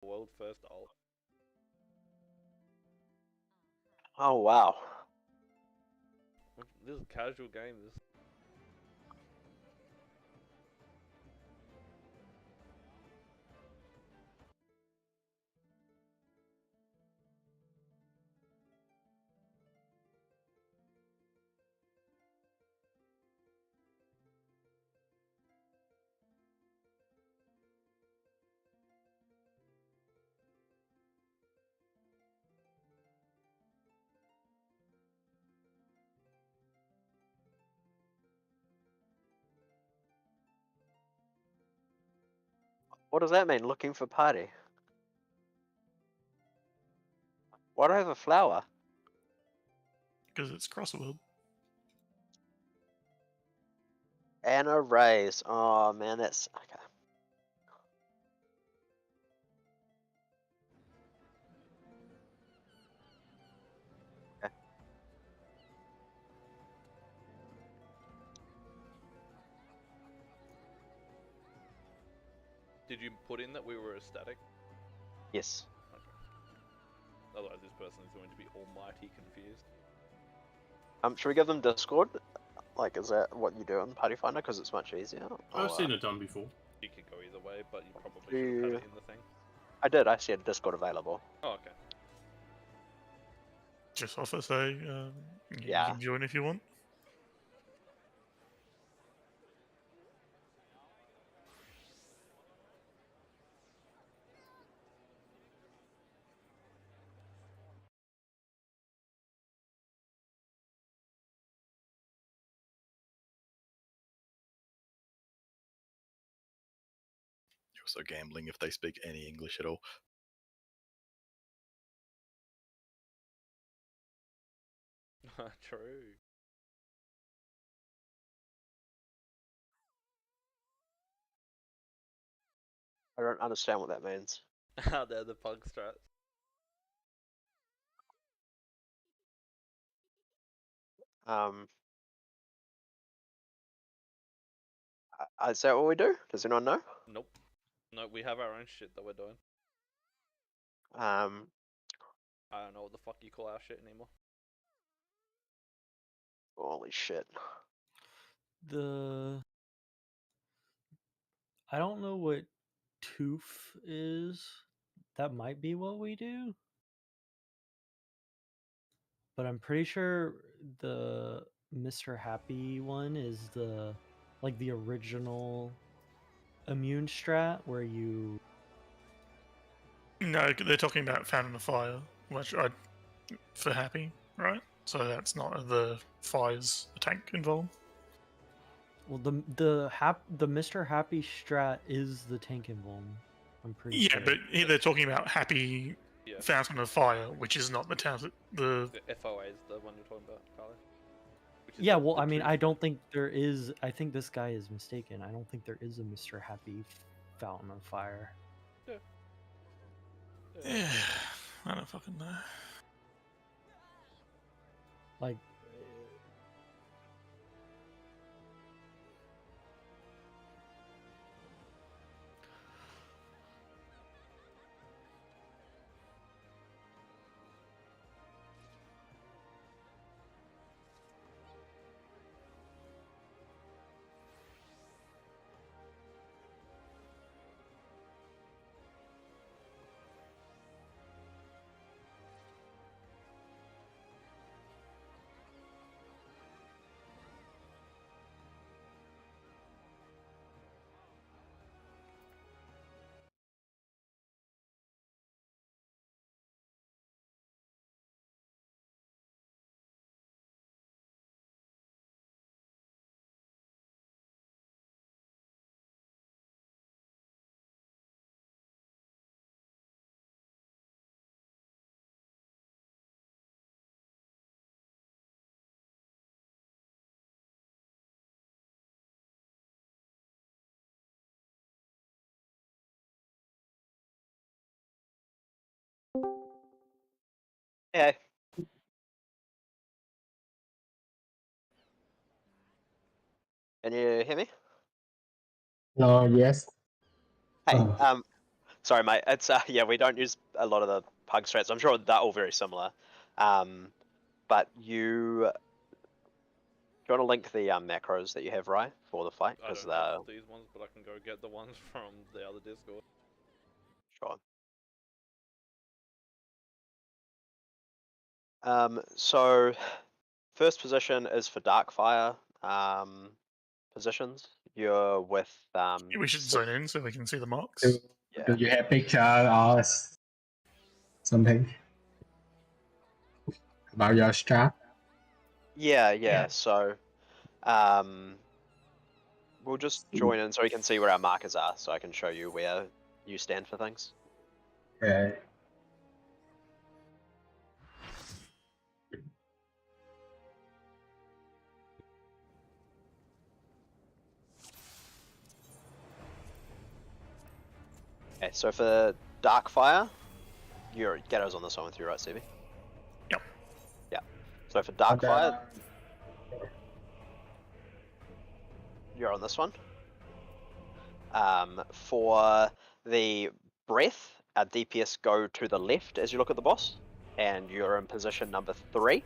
World first ult. Oh wow. This is a casual game. This. What does that mean? Looking for party. Why do I have a flower? Because it's crossword. And a raise. Oh man, that's okay. Okay. Did you put in that we were ecstatic? Yes. Okay. Otherwise, this person is going to be almighty confused. Should we give them Discord? Like, is that what you do on Party Finder? Because it's much easier. I've seen it done before. You could go either way, but you probably should have had it in the thing. I did. I said Discord available. Oh, okay. Just offer say, Yeah. you can join if you want. You're also gambling if they speak any English at all. True. I don't understand what that means. They're the pug strats. Is that what we do? Does anyone know? Nope. No, we have our own shit that we're doing. Um, I don't know what the fuck you call our shit anymore. Holy shit. I don't know what tooth is. That might be what we do. But I'm pretty sure the Mr. Happy one is the original immune strat where you No, they're talking about Fountain of Fire, which I for happy, right? So that's not the fire's a tank involved. well the Mr. Happy strat is the tank emblem. I'm pretty sure. Yeah, but here they're talking about happy Yeah. Fountain of Fire, which is not the The FOA is the one you're talking about, Carly. Yeah, well, I mean, I don't think there is. I think this guy is mistaken. I don't think there is a Mr. Happy Fountain of Fire. Yeah, I don't fucking know. Like, Hey. Can you hear me? No, yes. Hey, Oh. Sorry, mate. It's yeah, we don't use a lot of the pug strats. I'm sure they're all very similar. But you do you want to link the macros that you have, right, for the fight? I Because don't have these ones, but I can go get the ones from the other Discord. sure. So first position is for Darkfire positions. You're with We should zone in so we can see the marks. Do, yeah. do you have picture or something about your strat? Yeah. Yeah. So we'll just join in so we can see where our markers are, so I can show you where you stand for things. Okay. Okay, so for Darkfire, Gatto's on this one with you, right, Sebi? Yep. Yeah. So for Darkfire, you're on this one. For the Breath, our DPS go to the left as you look at the boss, and you're in position number 3.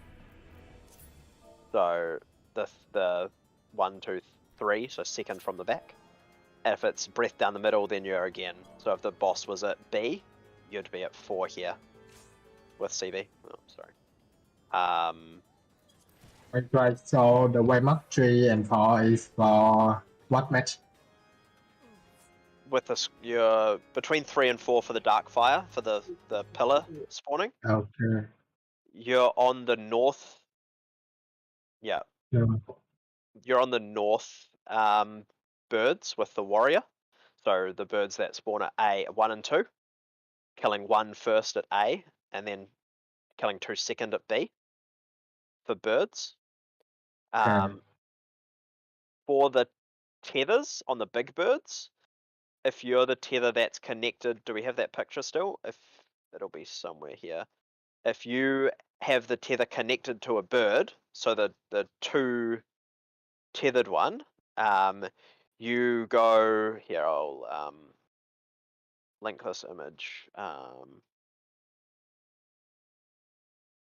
So the 1, 2, 3, so second from the back. If it's Breath down the middle, then you're again. So if the boss was at B, you'd be at 4 here with CB. Oh, sorry. Right, so the waymark 3 and 4 is for what match? With this, you're between 3 and 4 for the Darkfire, for the pillar spawning. Okay. You're on the north. Yeah, No. you're on the north birds with the warrior. So the birds that spawn at A, 1 and 2, killing 1 first at A, and then killing 2 second at B for birds. For the tethers on the big birds, if you're the tether that's connected, do we have that picture still? If it'll be somewhere here. If you have the tether connected to a bird, so the 2 tethered one, you go here. I'll link this image. If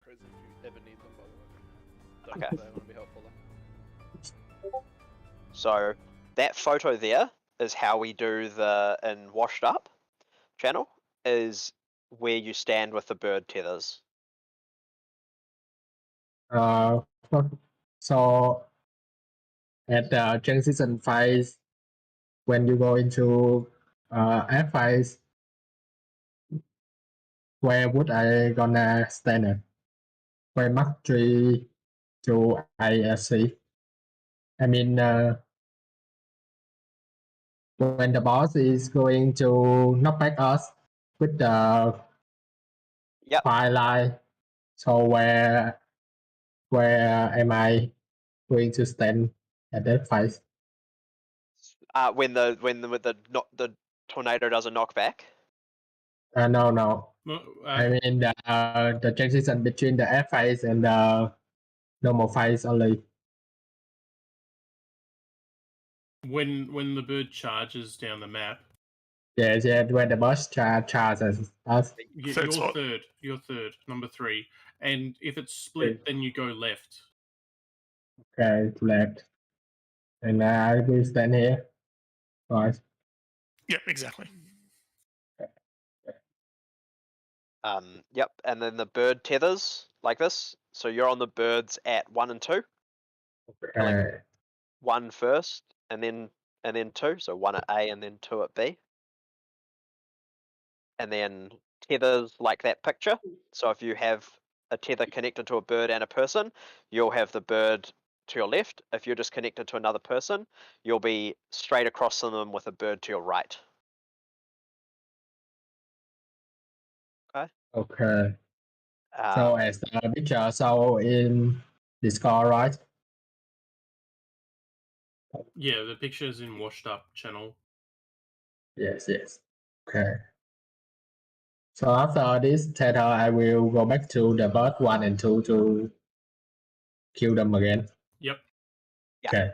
you ever need them, by the way. Don't Okay. think they're going to be helpful though. So that photo there is how we do the in Washed Up channel, is where you stand with the bird tethers. So at the transition phase, when you go into F phase, where would I gonna stand at? Waymark 3 to ISC. I mean, when the boss is going to knock back us with the Yep. fire line, so where am I going to stand at that phase? When the tornado does a knockback. No. No, I mean the transition between the F phase and the normal phase only. when the bird charges down the map, Yes, when the boss charges us. Third you're spot. third. You're third, number 3. And if it's split, then you go left. Okay, to left. And I will stand here. Right. Yep, exactly. Yep, and then the bird tethers like this. So you're on the birds at 1 and 2. Okay. 1 first, and then 2. So 1 at A and then 2 at B. And then tethers like that picture. So if you have a tether connected to a bird and a person, you'll have the bird to your left. If you're just connected to another person, you'll be straight across from them with a bird to your right. Okay. So as the picture show in Discord, right? Yeah, the picture's in Washed Up channel. Yes. Okay. So after this tether, I will go back to the bird 1 and 2 to kill them again. Yep. Yeah. Okay.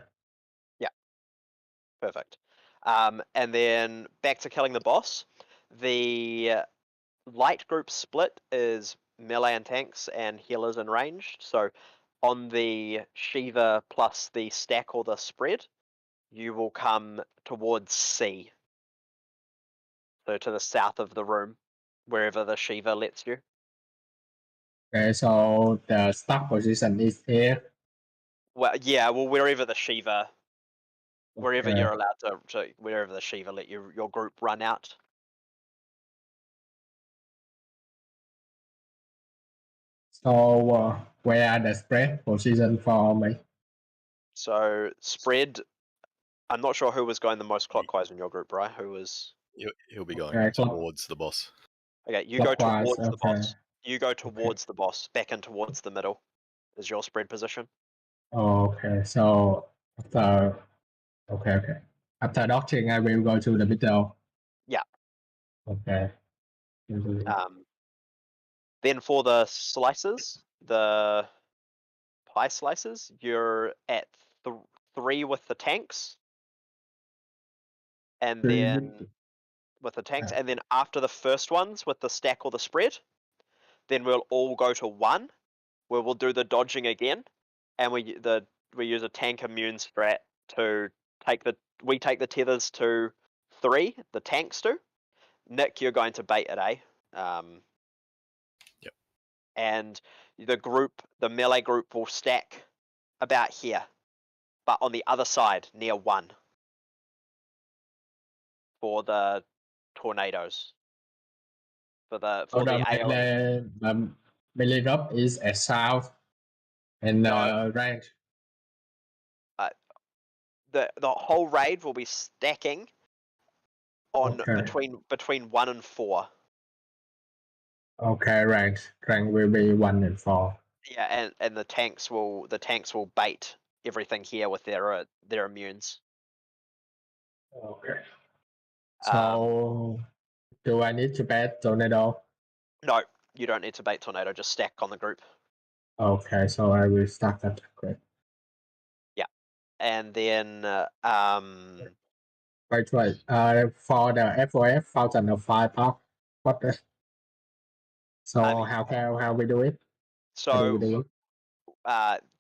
Perfect. And then back to killing the boss. The light group split is melee and tanks and healers and ranged. So on the Shiva plus the stack or the spread, you will come towards C. So to the south of the room, wherever the Shiva lets you. Okay, so the start position is here. Well, yeah, well, wherever the Shiva, wherever Okay. you're allowed to wherever the Shiva let your group run out. So where are the spread position for me? So spread. I'm not sure who was going the most clockwise in your group, right? Who was? He'll be going Okay, towards the boss. Okay, you go Clockwise, towards the okay. boss. You go towards the boss, back in towards the middle. Is your spread position? Okay, so after okay. After dodging, I will go to the middle. Yeah. Okay. Then for the slices, the pie slices, you're at 3 with the tanks, and then with the tanks, and then after the first ones with the stack or the spread, then we'll all go to 1, where we'll do the dodging again, and we use a tank immune strat to take the tethers to 3, the tanks do. Nick, you're going to bait at A. Yep. And the melee group will stack about here, but on the other side, near 1, for the tornadoes. For the AoE. The melee group is at south and No. range. The whole raid will be stacking on Okay. between 1 and 4. Okay, range will be 1 and 4. Yeah, and the tanks will bait everything here with their immunes. Okay. So do I need to bet tornado? No, you don't need to bait tornado. Just stack on the group. Okay, so I will stack that group. Yeah, and then Right. For the FOF 1005 part, what the? So how we do it? How do we do it?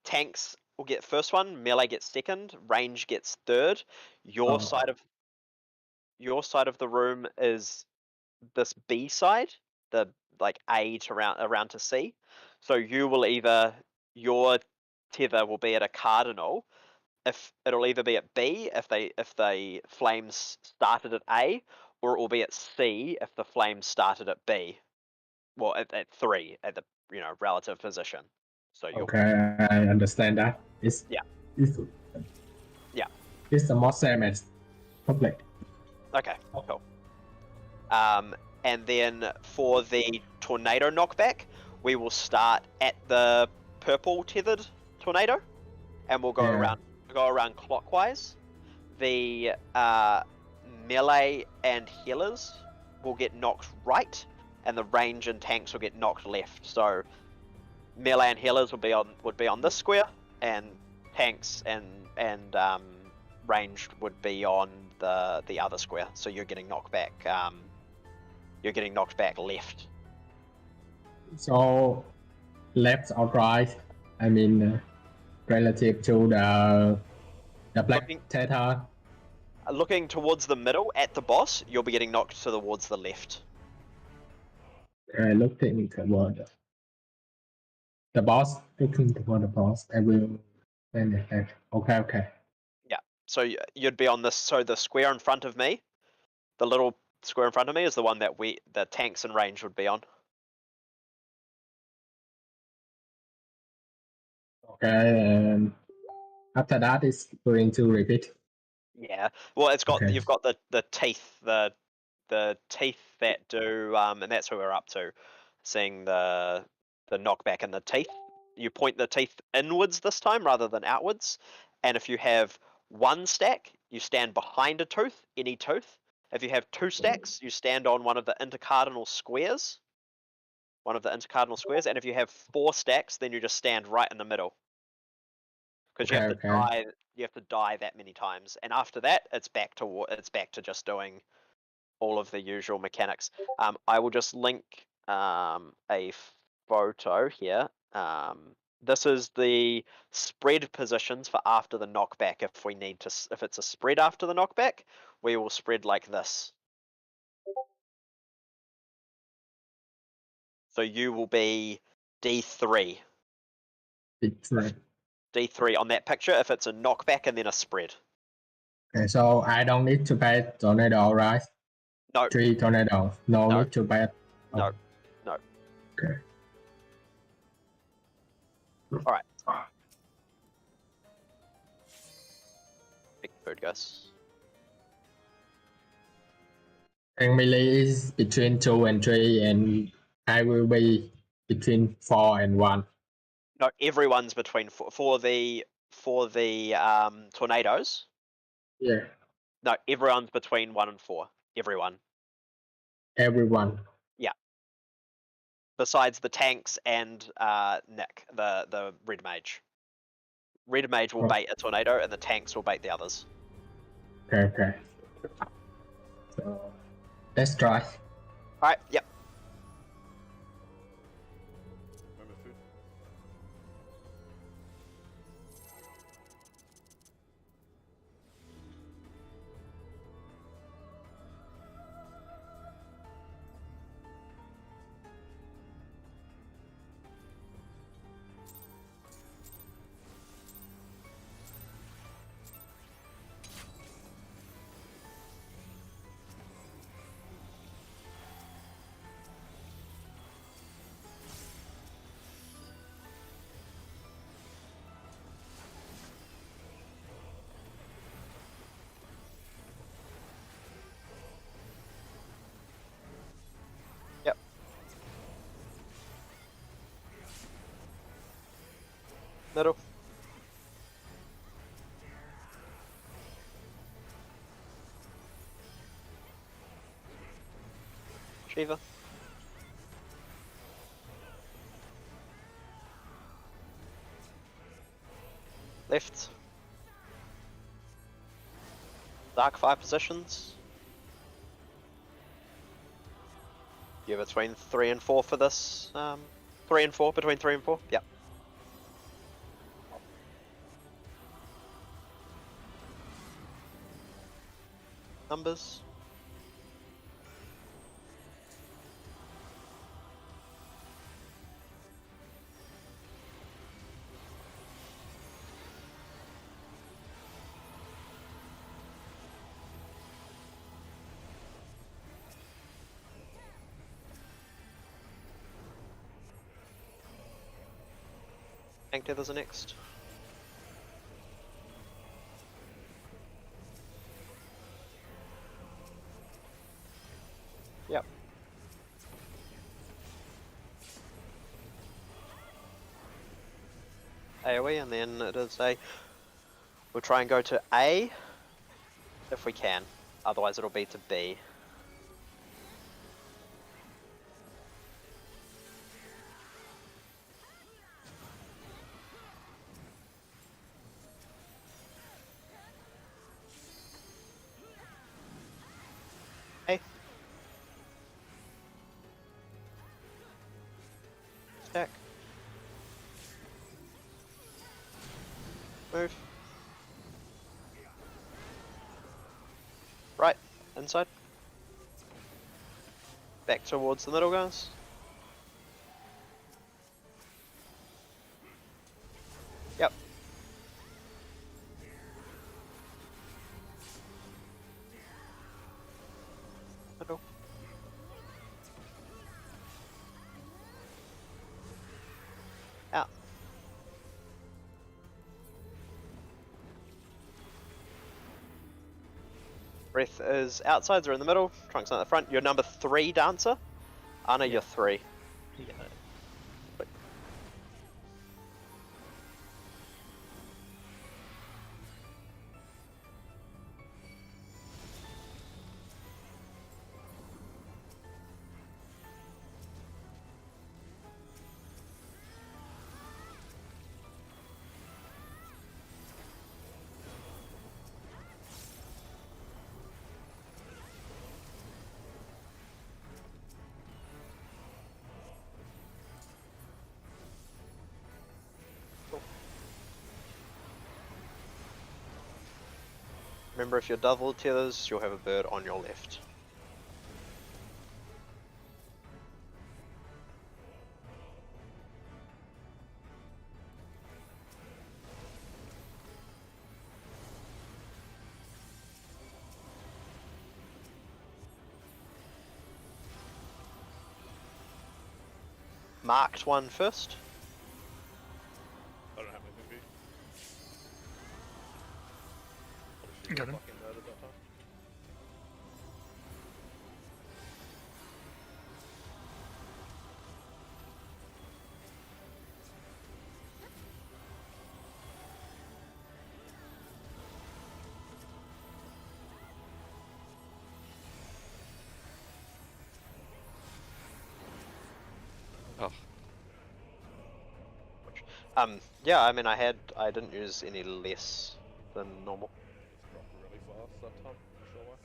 tanks will get first one, melee gets second, range gets third. Your side of the room is this B side, the like A to around to C. So you will your tether will be at a cardinal. If it'll either be at B if they flames started at A, or it will be at C if the flames started at B. Well, at 3 at the relative position. So you'll Okay, I understand that. It's Yeah. Yeah. It's the most same as public. Okay, cool. And then for the tornado knockback, we will start at the purple tethered tornado, and we'll go around clockwise. The melee and healers will get knocked right, and the range and tanks will get knocked left. So melee and healers would be on this square, and tanks and ranged would be on the other square. So you're getting knocked back. You're getting knocked back left. So left or right? I mean, relative to the black tether. Looking towards the middle at the boss, you'll be getting knocked towards the left. Looking toward the boss. Looking toward the boss. I will send it back. Okay. Yeah. So you'd be on this. So the square in front of me, the little square in front of me, is the one that the tanks and range would be on. Okay, and after that, it's going to repeat. Yeah. Well, it's got Okay. you've got the teeth, the teeth that do, and that's what we're up to. Seeing the knockback in the teeth. You point the teeth inwards this time rather than outwards, and if you have 1 stack, you stand behind a tooth, any tooth. If you have 2 stacks, you stand on one of the intercardinal squares. And if you have 4 stacks, then you just stand right in the middle. Because you have to die that many times, and after that, it's back to just doing all of the usual mechanics. I will just link a photo here. This is the spread positions for after the knockback. If we need to, if it's a spread after the knockback, we will spread like this. So you will be D3. It's right. D3 on that picture if it's a knockback and then a spread. Okay, so I don't need to bet tornado, right? No, 3 tornadoes. No, No. need to bet. no, no. Okay. Alright. Big bird guys. And melee is between 2 and 3, and I will be between 4 and 1. No, everyone's between for the tornadoes. Yeah, No, everyone's between 1 and 4. Everyone. everyone. Besides the tanks and Nick, the red mage. Red mage will Oh. bait a tornado and the tanks will bait the others. Okay. So let's try. Alright, yep. Remember food? Middle. Shiva. Left. Dark 5 positions. You're between 3 and 4 for this. 3 and 4, between 3 and 4. Yep. Numbers. Tank tethers are next. Yep. AoE, and then it is a. We'll try and go to A if we can. Otherwise, it'll be to B. A. Stack. Move. Right, inside. Back towards the middle, guys. Yep. Middle. Out. Breath is outsides are in the middle, Trunks at the front. You're number 3 dancer. Anna, you're 3. Yeah. Remember, if you're double tethers, you'll have a bird on your left. Marked one first. I don't have anything for you. Got him. Fucking murdered that time. Oh, Yeah, I mean, I didn't use any less than normal. Dropped really fast that time. Not sure why.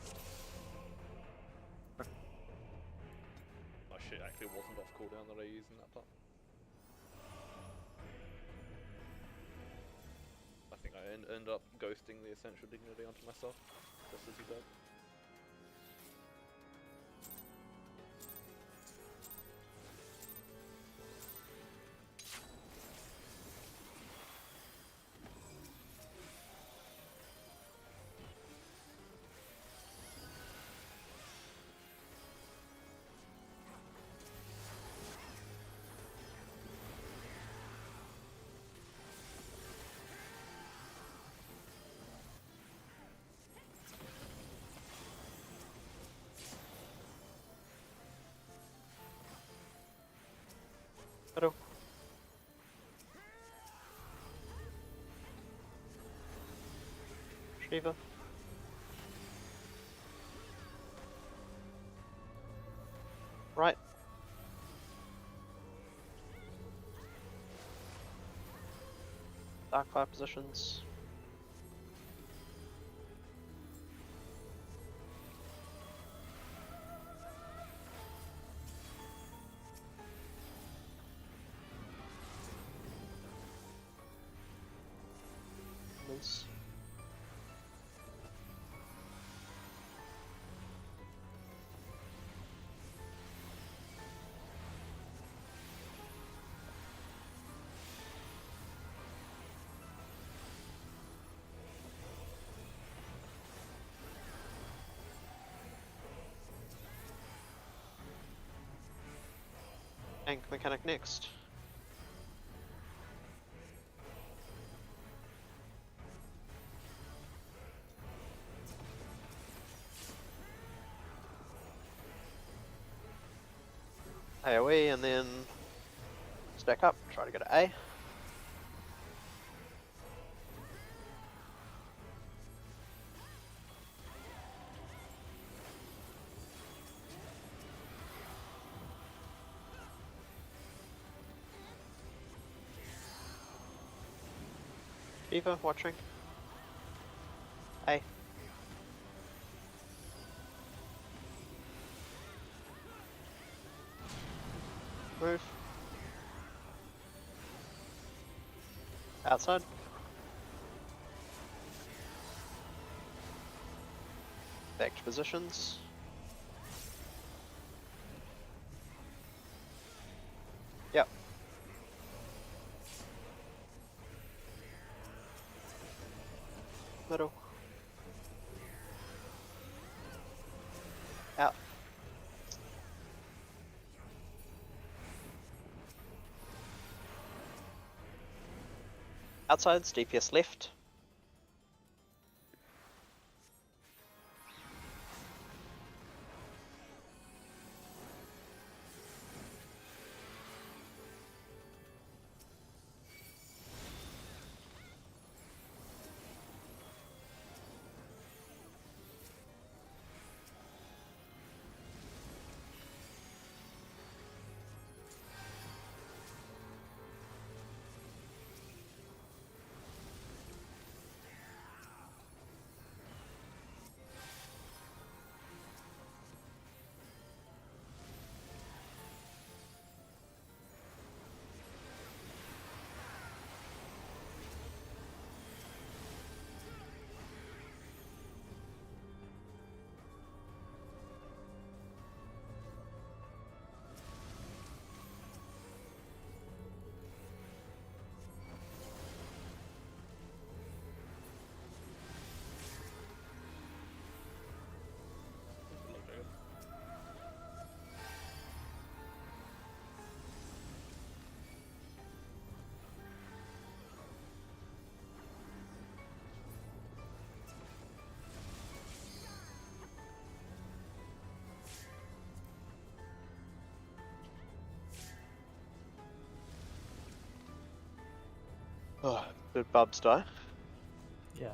My shit actually wasn't off cooldown that I used in that time. I think I ended up ghosting the essential dignity onto myself, just as he died. Hello. Shiva. Right. Dark fire positions. Nice. Tank mechanic next. AoE and then stack up, try to go to A. Eva watching. A. Move. Outside. Back to positions. Yep. Middle. Out. Outside's DPS left. Oh, did Bubs die? Yeah.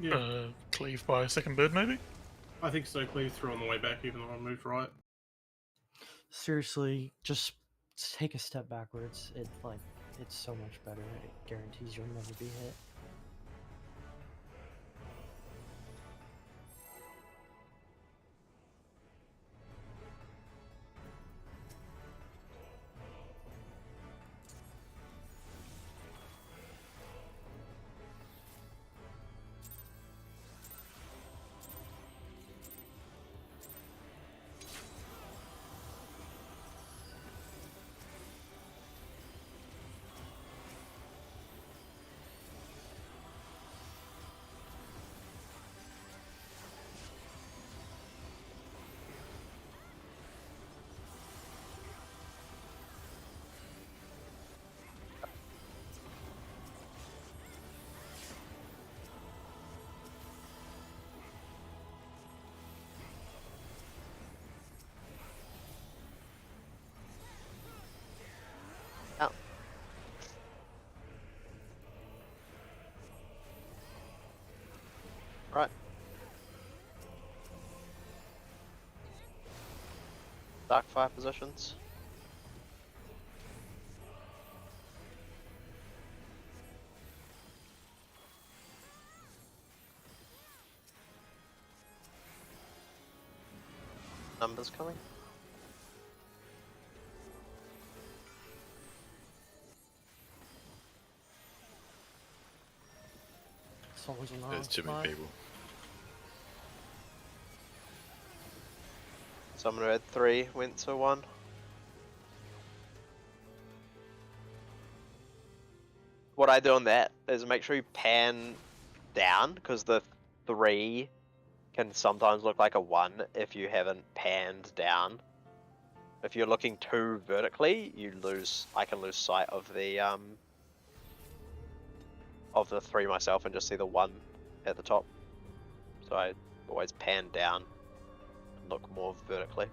Yeah, Cleave by second bird, maybe? I think so. Cleave through on the way back, even though I moved right. Seriously, just take a step backwards. It's so much better. It guarantees you'll never be hit. Oh. Right. Dark fire positions. Numbers coming. It's always an There's too many people. Someone who had 3 went to 1. What I do on that is make sure you pan down, because the 3 can sometimes look like a 1 if you haven't panned down. If you're looking too vertically, I can lose sight of the 3 myself and just see the 1 at the top. So I always pan down and look more vertically.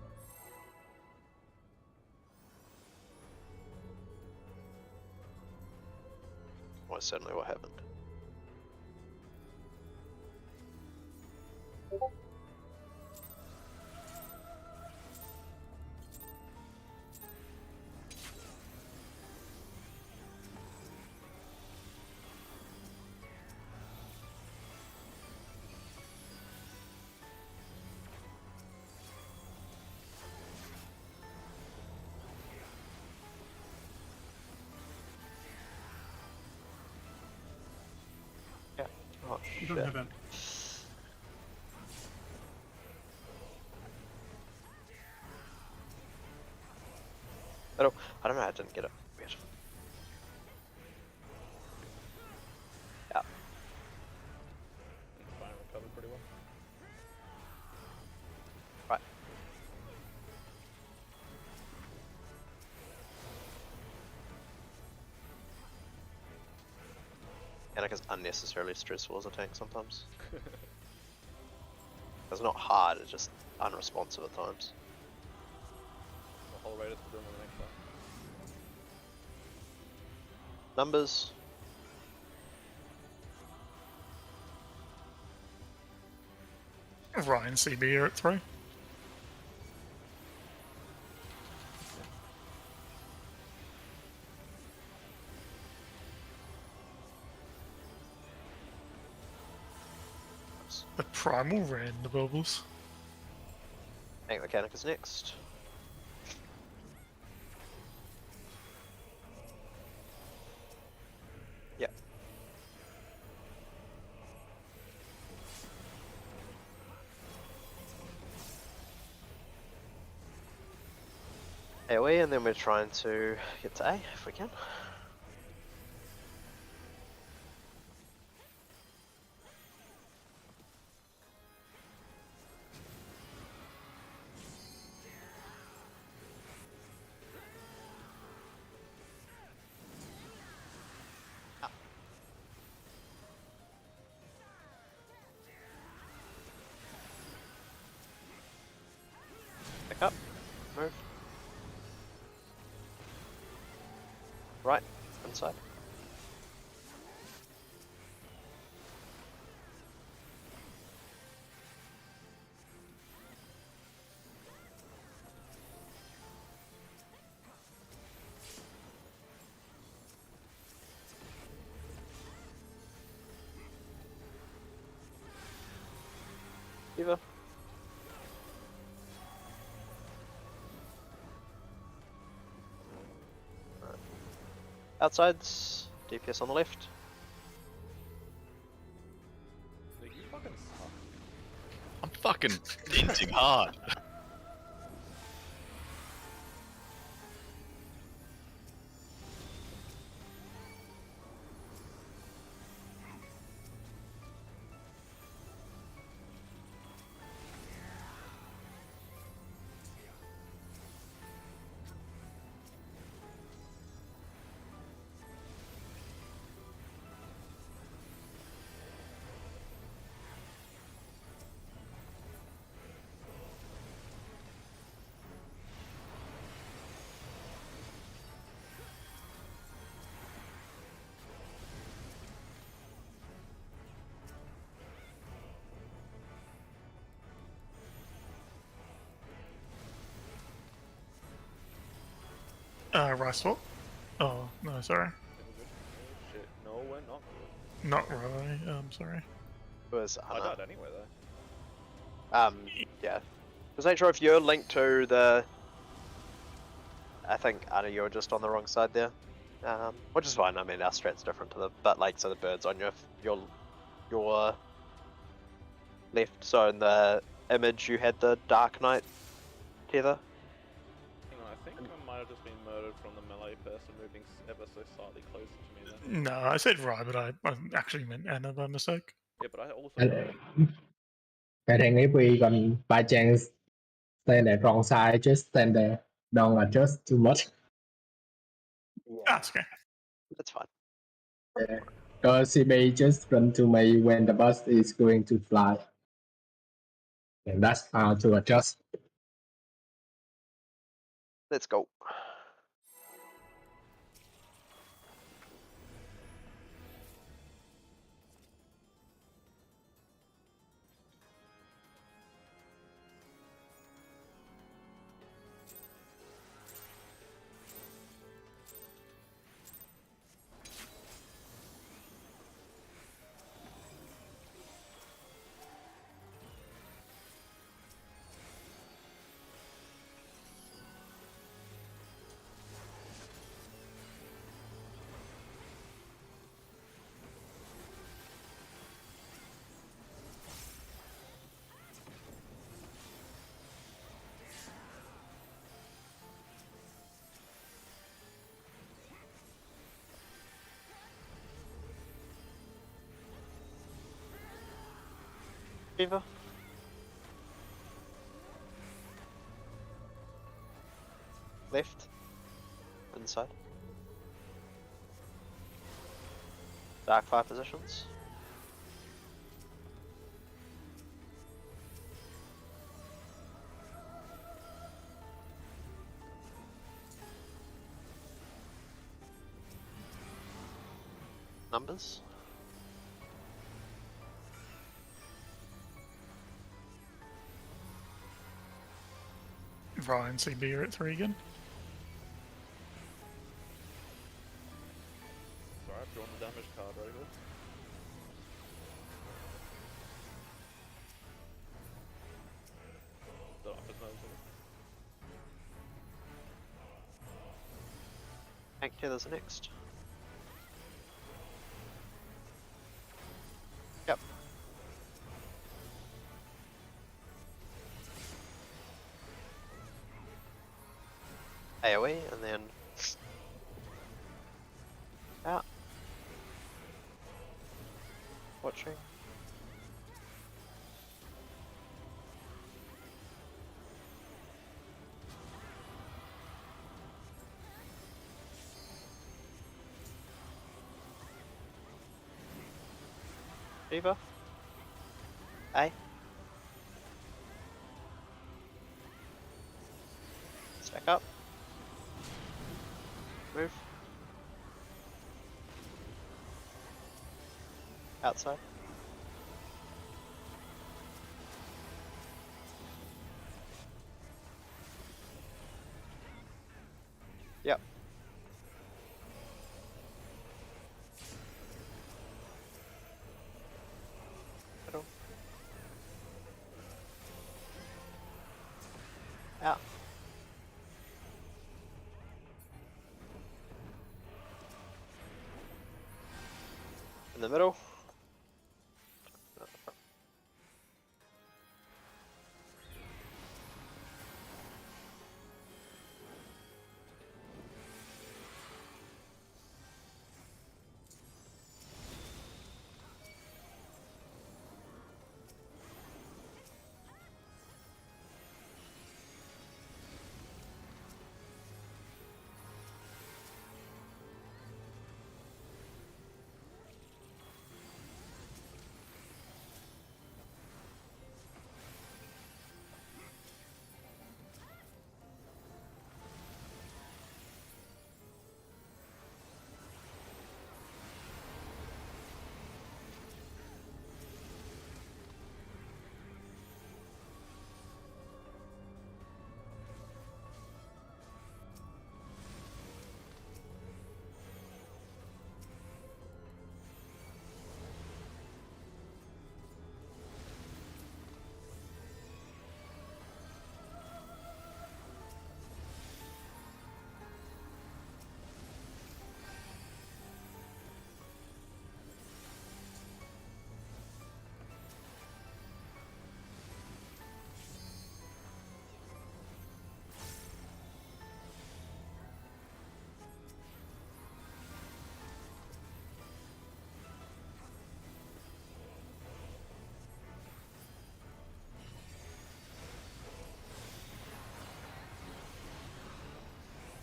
Almost certainly what happened. Oh You shit. don't have it. I don't know, I didn't get it. Weird. Yeah. Fine, recovered pretty well. Right. Anika's unnecessarily stressful as a tank sometimes. It's not hard, it's just unresponsive at times. The whole Raiders for doing the next time. Numbers. Ryan CB are at 3. The primal ran the bubbles. Tank mechanic is next. Yep. AoE, and then we're trying to get to A if we can. Pick up. Move. Right. Inside. Eva. Outsides, DPS on the left. Nick, you fucking suck. I'm fucking denting hard. Rice swap? Oh, no, sorry. Oh shit. No, we're not. Not Rye, sorry. It was I Anna. died anyway though. Yeah. Just make sure if you're linked to the. I think Anna, you're just on the wrong side there. Which is fine. I mean, our strat's different to the, but like, so the bird's on your left. So in the image, you had the Dark Knight tether. Hang on, I think I might have just been murdered from the melee person moving ever so slightly closer to me then. No, I said Rye, but I actually meant Anna by mistake. Yeah, but I also. And I think if we can by chance stand at wrong side, just stand there. Don't adjust too much. Ah, it's okay. That's fine. Because he may just run to me when the bus is going to fly. And that's how to adjust. Let's go. Eva. Left. Inside. Dark fire positions. Numbers. Rye and CB are at 3 again. Sorry, I've drawn the damage card right here. The office knows it. Tank tethers next. Yep. AoE and then out. Watching. Eva. A. Stack up. Move. Outside. Yep. Middle. the middle.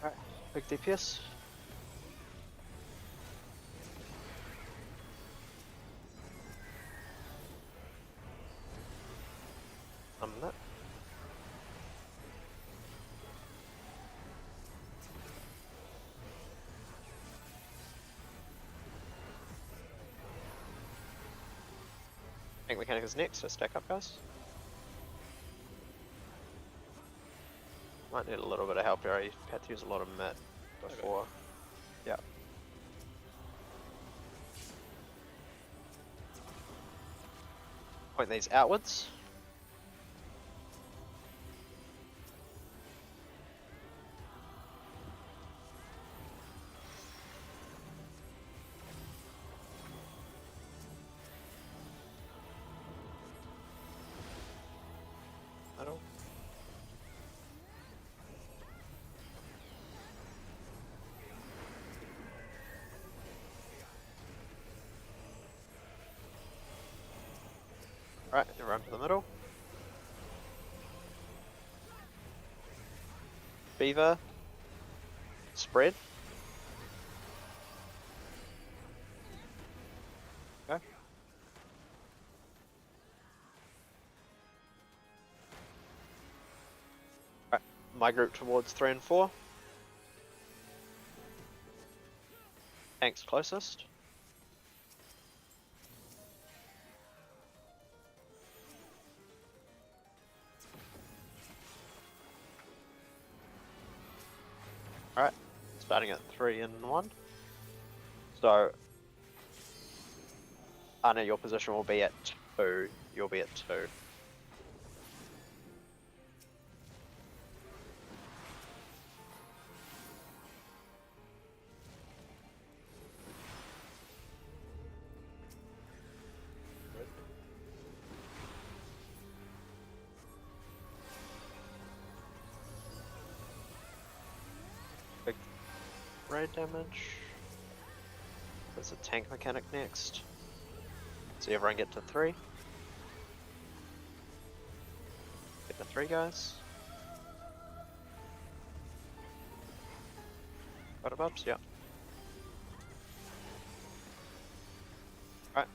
Alright, big DPS. That. Tank mechanic is next, so stack up, guys. Might need a little bit of help here. I had to use a lot of mit before. Yeah. Point these outwards. Middle. Alright, run to the middle. Beaver. Spread. Okay. Alright, my group towards 3 and 4. Tank's closest. Alright, starting at 3 and 1. So, Anna, your position will be at 2. You'll be at 2. Big raid damage. There's a tank mechanic next. So everyone get to 3. Get to 3, guys. Got above? Yeah. Right.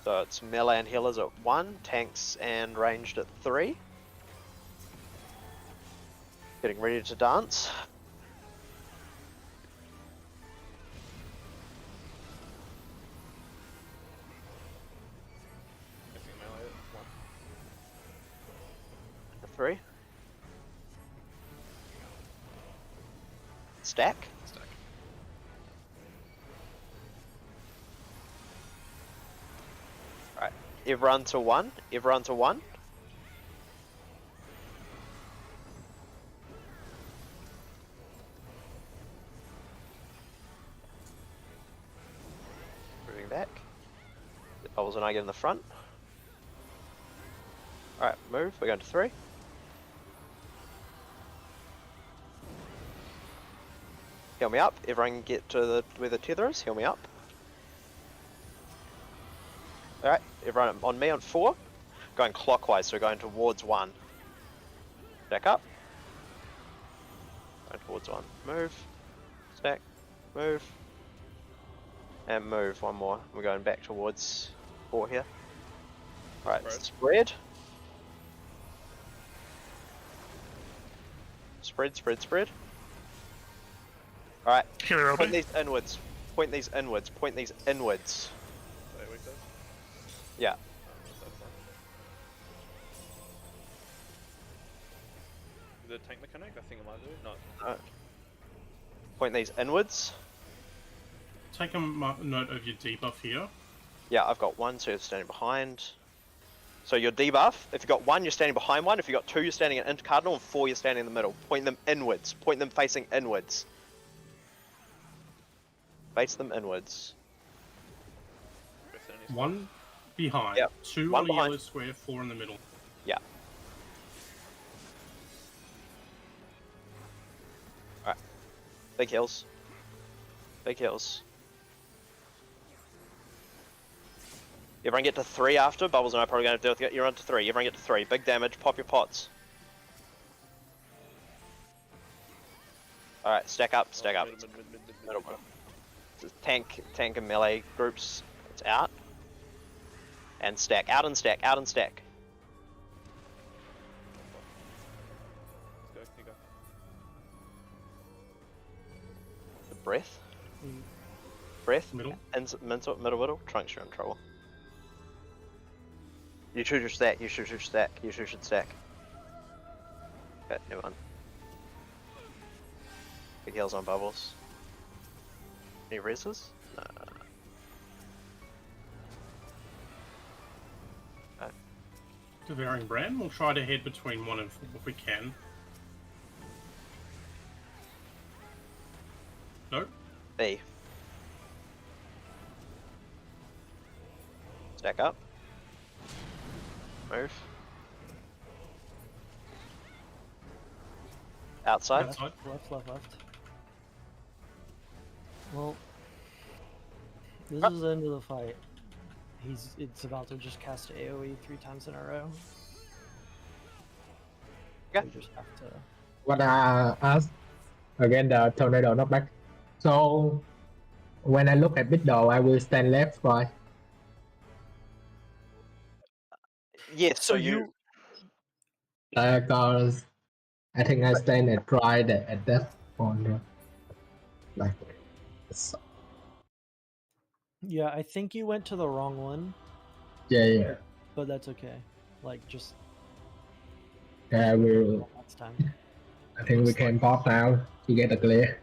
So it's melee and healers at 1, tanks and ranged at 3. Getting ready to dance. Missing melee at 1. 3. Stack. Stack. Right. Everyone to 1. Everyone to 1. Bubbles and I get in the front. Alright, move. We're going to 3. Heal me up. Everyone get to where the tether is. Heal me up. Alright, everyone on me on 4. Going clockwise, so we're going towards 1. Stack up. Going towards 1. Move. Stack. Move. And move. One more. We're going back towards 4 here. Alright, spread. Spread. Alright, Here, point Robbie. these inwards. Point these inwards. Point these inwards. Wait, we said? Yeah. That's fine. Did it tank the connect? I think it might do. No. Point these inwards. Take a note of your debuff here. Yeah, I've got 1, so you're standing behind. So your debuff, if you've got 1, you're standing behind 1. If you've got 2, you're standing at intercardinal, and 4, you're standing in the middle. Point them inwards. Point them facing inwards. Face them inwards. One behind, Yep. 2 One on the behind. yellow square, 4 in the middle. Yeah. Alright. Big heals. Big heals. Everyone get to 3 after. Bubbles and I are probably going to do it. You're on to 3. Everyone get to 3. Big damage. Pop your pots. Alright, stack up. Stack up. Middle. Tank and melee groups. It's out. And stack. Out and stack. Out and stack. Let's go, you go. The breath. Mm. Breath. Middle. Middle. Trunks, you're in trouble. You should stack. You should stack. You should stack. Okay, never mind. Big heals on Bubbles. Any reses? No. Devouring Brand, we'll try to head between 1 and 4 if we can. Nope. B. Stack up. Move. Outside. Outside. Left. Well, this Ah. is the end of the fight. It's about to just cast AoE 3 times in a row. Okay. We just have to. What I asked again the tornado knockback. So when I look at big doll, I will stand left, right. Yes, so you Because I think I stand at right at that point. Like, so, Yeah, I think you went to the wrong one, yeah. but that's okay. Like, just I will. next time. I think we can pop now to get a clear.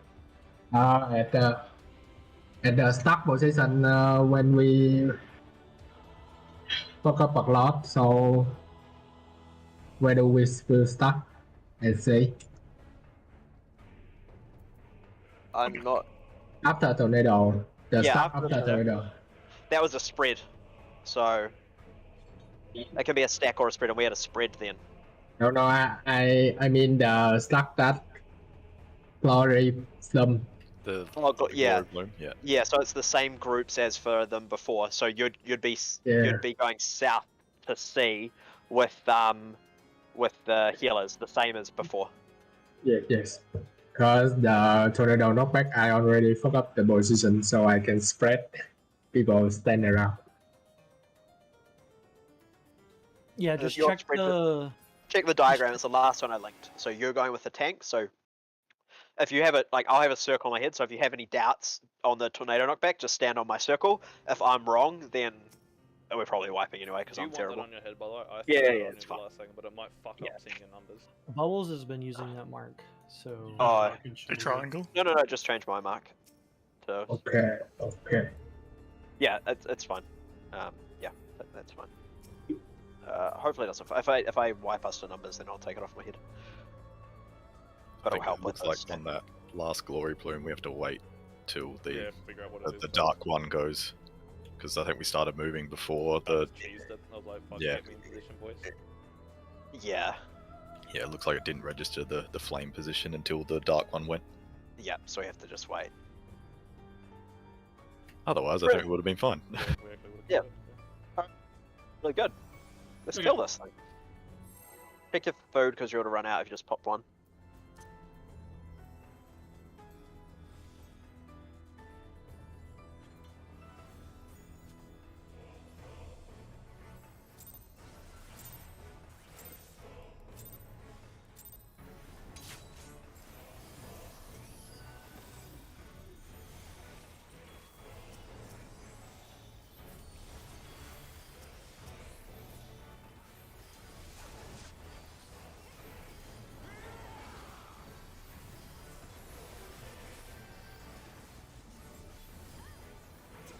At the start position when we fuck up a lot, so where do we will start and see I'm not. after tornado? The Yeah, start after after tornado. tornado. That was a spread, so it can be a stack or a spread, and we had a spread then. No, I mean the start that glory slum. The Oh, God, the yeah. Glory Bloom, yeah. Yeah, so it's the same groups as for them before. So you'd be Yeah. going south to C with the healers, the same as before. Yes. Because the tornado knockback, I already fuck up the position, so I can spread people stand around. Yeah, just your check spread the. Check the diagram. It's the last one I linked. So you're going with the tank. So if you have it, like I'll have a circle on my head. So if you have any doubts on the tornado knockback, just stand on my circle. If I'm wrong, then we're probably wiping anyway because Do you I'm want terrible. that on your head, by the way? I Yeah, threw it yeah, on it's you the fine. last second, but it might fuck Yeah. up seeing your numbers. Bubbles has been using that mark, so. Oh, I can show The you. triangle. No, just change my mark. To Okay. yeah, it's fine. Yeah, that's fine. Hopefully it doesn't. If I wipe us to numbers, then I'll take it off my head. I But think it'll help it with looks this. like on that last Glory Plume, we have to wait till yeah, the figure out what it is. the dark one goes, because I think we started moving before I the. just cheesed it. I was like, fuck, Yeah. get me in position, boys. Yeah. Yeah, it looks like it didn't register the flame position until the dark one went. Yep. So we have to just wait. Otherwise, I think it would have been fine. Yeah, we actually would've Yeah. killed it, Really good. Let's Okay. kill this thing. Check your food because you're going to run out if you just popped one.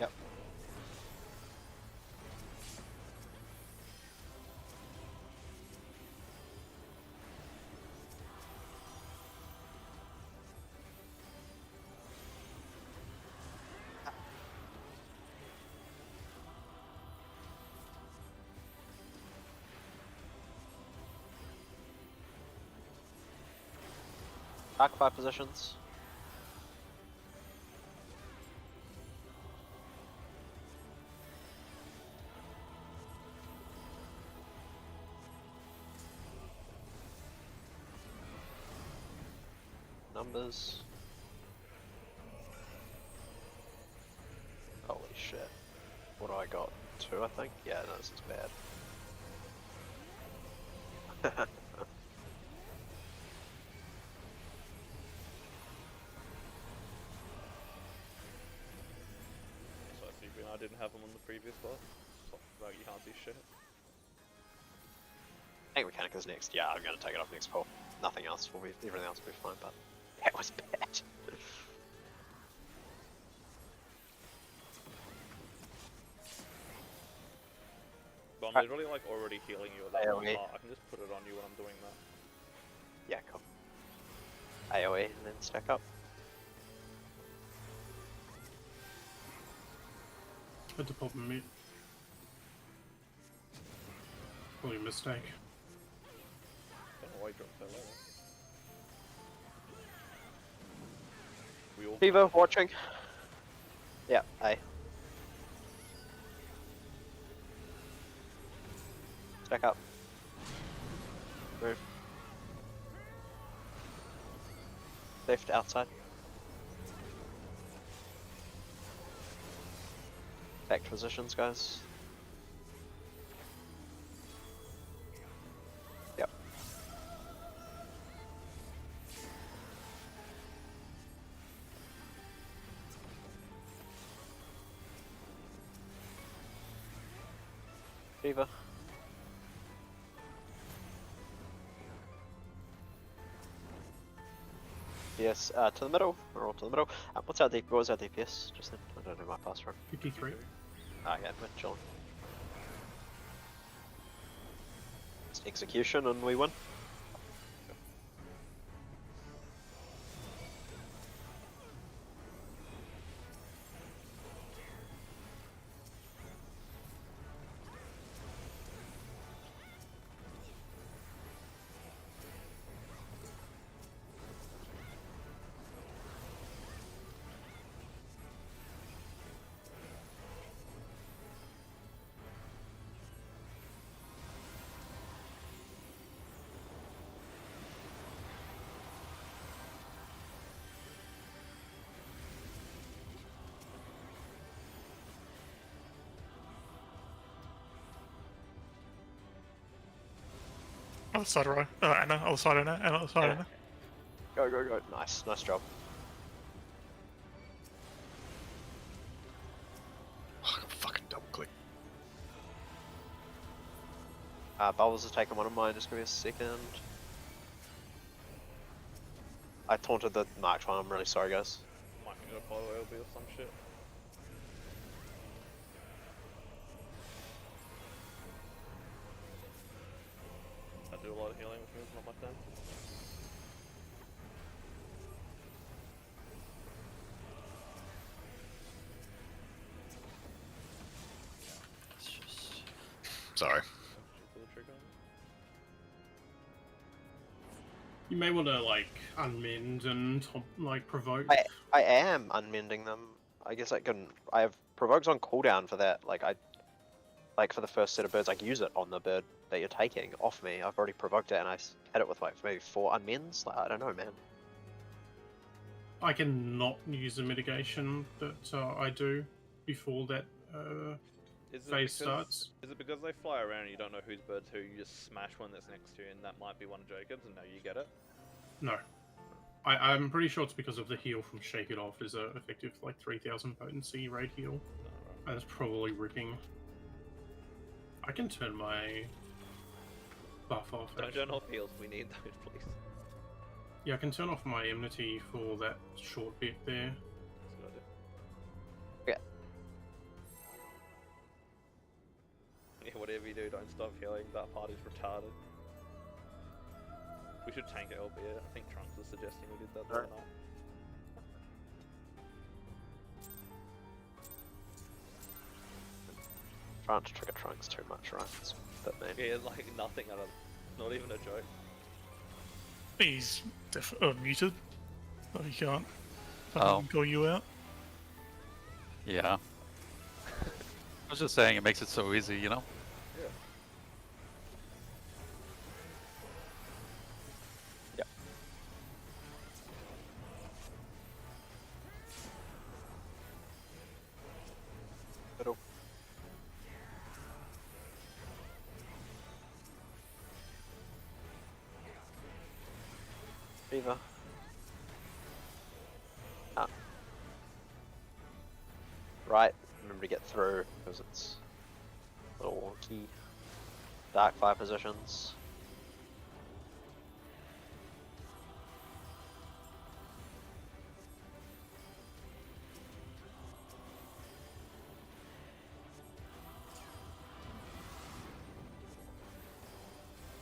Yep. Dark 5 positions. Numbers. Holy shit. What do I got? 2, I think? Yeah, no, this is bad. So I see when I didn't have them on the previous one. So, like, you can't see shit. Tank Mechanic is next. Yeah, I'm going to take it off next pull. Nothing else will be, everything else will be fine, but that was bad. But I'm literally like already healing you with that one AoE. part. I can just put it on you when I'm doing that. Yeah, cool. AoE and then stack up. Had to pop a mute. Probably a mistake. Don't know why you dropped that level. We all Fever watching. Yeah, A. Stack up. Move. Left outside. Back to positions, guys. Yep. Fever. Yes, to the middle. We're all to the middle. What's our what was our DPS? Just then, I don't know my pass run. 53. Ah, yeah, we're chilling. Just execution and we win. Other side row. Anna, other side Anna, and other side Anna. Go, go, go. Nice, nice job. Oh, I got fucking double click. Bubbles has taken one of mine, just give me a second. I taunted the March one, I'm really sorry guys. might need a follow LB or some shit. I do a lot of healing, which means not my turn. Sorry. Pull the trigger. You may want to like unmend and like provoke. I am unmending them. I guess I can. I have provokes on cooldown for that. Like for the first set of birds, I can use it on the bird that you're taking off me. I've already provoked it, and I had it with like maybe 4 unmends. Like, I don't know, man. I can not use the mitigation that I do before that phase starts. Is it because they fly around and you don't know whose bird's who? You just smash one that's next to you, and that might be one of Jacob's, and now you get it. No. I'm pretty sure it's because of the heal from Shake It Off is a effective like 3000 potency raid heal. No, right. And it's probably ripping. I can turn my buff off. Don't turn actually. off heals. We need those, please. Yeah, I can turn off my enmity for that short bit there. That's a good idea. Yeah. Yeah, whatever you do, don't stop healing. That party's retarded. We should tank it, albeit. I think Trunks was suggesting we did that the other night. Trying to trigger Trunks too much, right? It's a bit mean. Yeah, like nothing out of. Not even a joke. He's muted. So he can't Oh. call you out. Yeah. I was just saying it makes it so easy, you know? Yeah. Yep. Middle. Fever. Ah. Right, remember to get through because it's little key dark fire positions.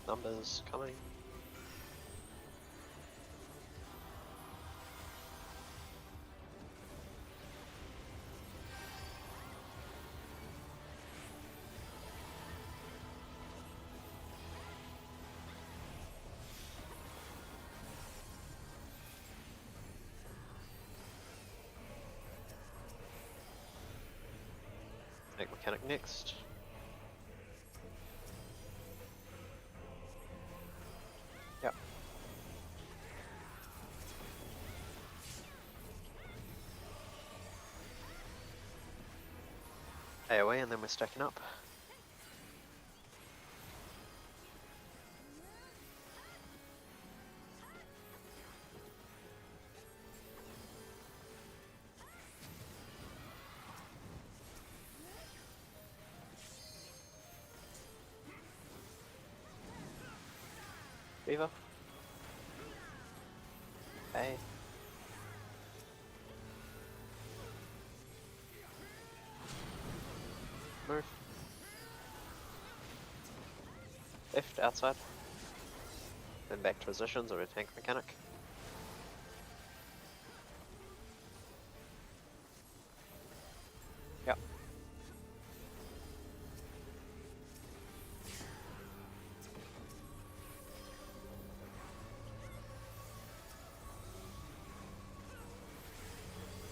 Numbers coming. Snake mechanic next. Yep. AoE and then we're stacking up. Fever. Hey. Move. Left, outside. Then back to positions or a tank mechanic. Yep.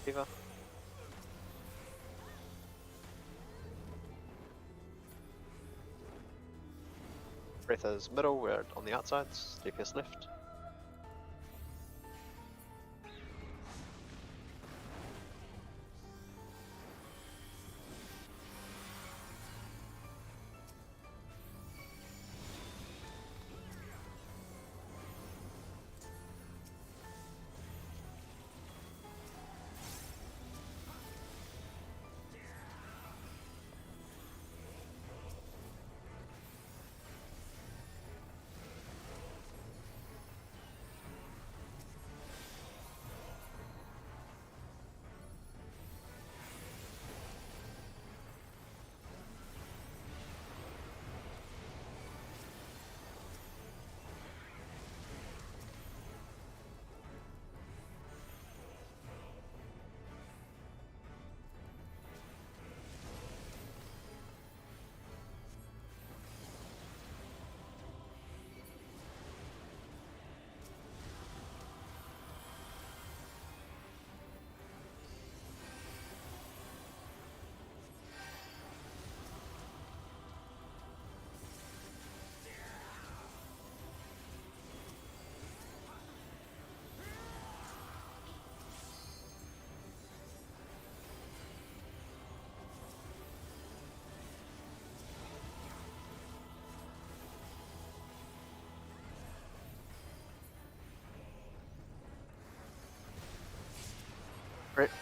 Fever. Breath is middle, we're on the outsides, DPS left.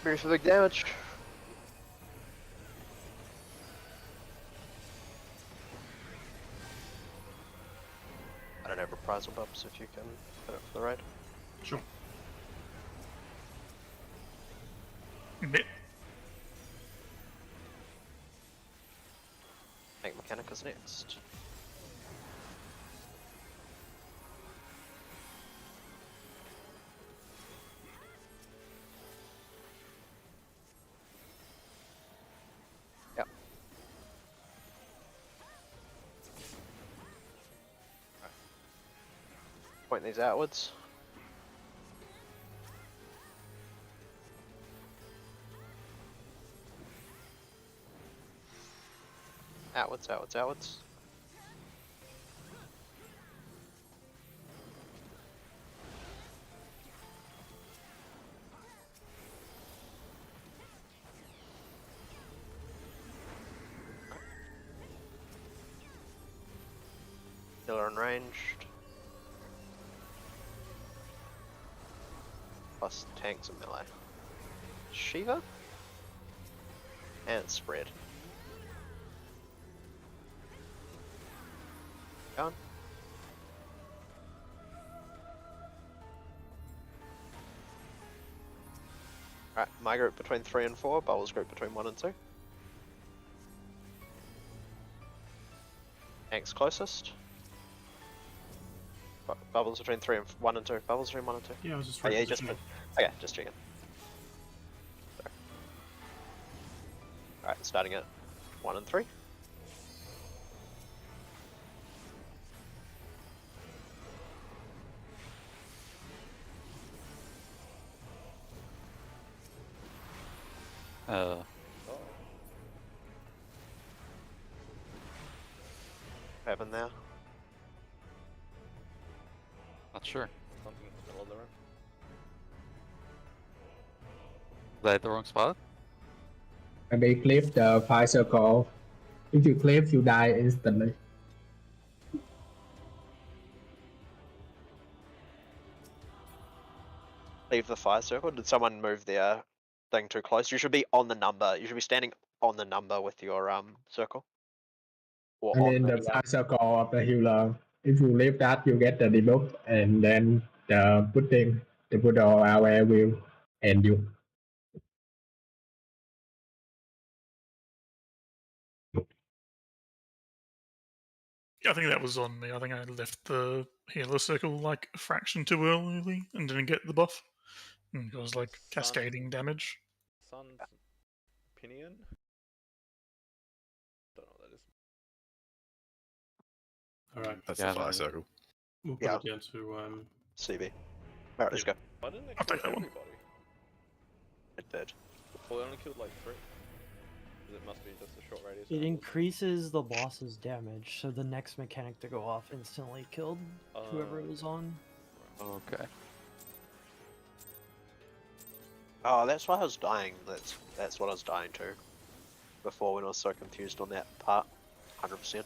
Ready for big damage. I don't have reprisal bumps if you can hit it for the raid. Sure. Bit. Tank Mechanicus next. Yep. Point these outwards. Outwards, outwards, outwards. Killer unranged. Plus tanks and melee. Shiva? And spread. Gone. Alright, my group between 3 and 4, Bubbles group between 1 and 2. Tanks closest. Bubbles between 3 and 1 and 2. Bubbles between 1 and 2. Yeah, I was just Oh yeah, just repositioning. okay, just checking. Sorry. Alright, starting at 1 and 3. What happened there? Not sure. Something in the middle of the room. Was I at the wrong spot? Maybe clip the fire circle. If you clip, you die instantly. Leave the fire circle. Did someone move their thing too close? You should be on the number. You should be standing on the number with your circle. Or I on mean, the the, fire circle of the healer. If you leave that, you get the debuff, and then the put away will end you. I think that was on me. I think I left the healer circle like a fraction too early and didn't get the buff. And it was like cascading damage. Sun's Pinion? Don't know what that is. Alright, That's Yeah, the I fire know. circle. we'll put Yeah. it down to CB. Alright, let's go. Why didn't it I'll kill take that one. everybody? It did. Well, it only killed like 3. 'Cause it must be just a short radius. It around. increases the boss's damage, so the next mechanic to go off instantly killed whoever it was on. Okay. Oh, that's why I was dying. That's what I was dying to. Before when I was so confused on that part. 100%.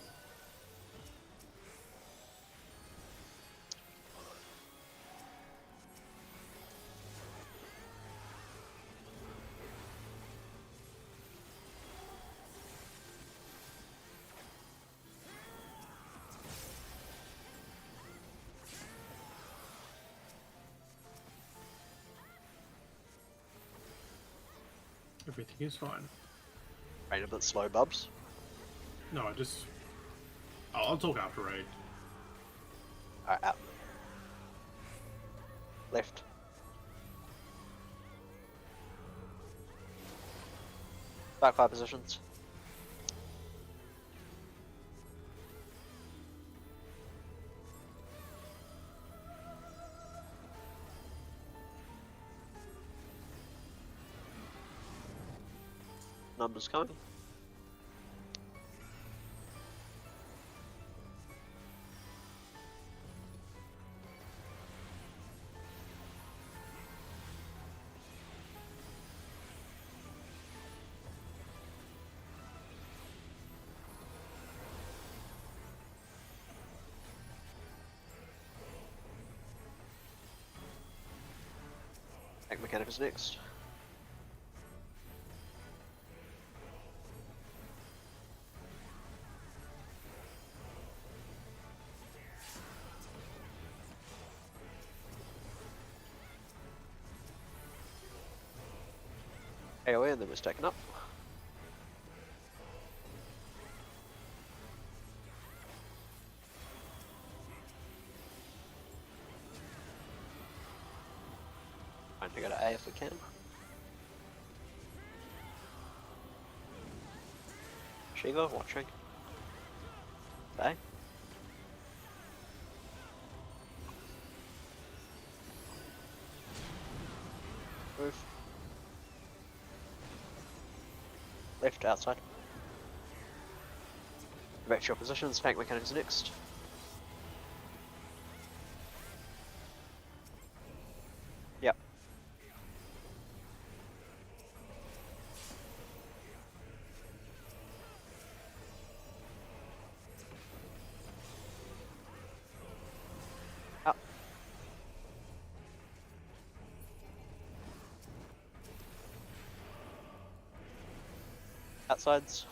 everything is fine. Rain a bit slow, Bubs. No, I'll talk after raid. Alright, out. Left. Back 5 positions. Numbers coming. Tank Mechanicus next. AoE and then we're stacking up. Trying to go to A if we can. Shiva watching. A. Move. Left outside. Back to your positions, tank mechanics next. Yep. Up. Outsides.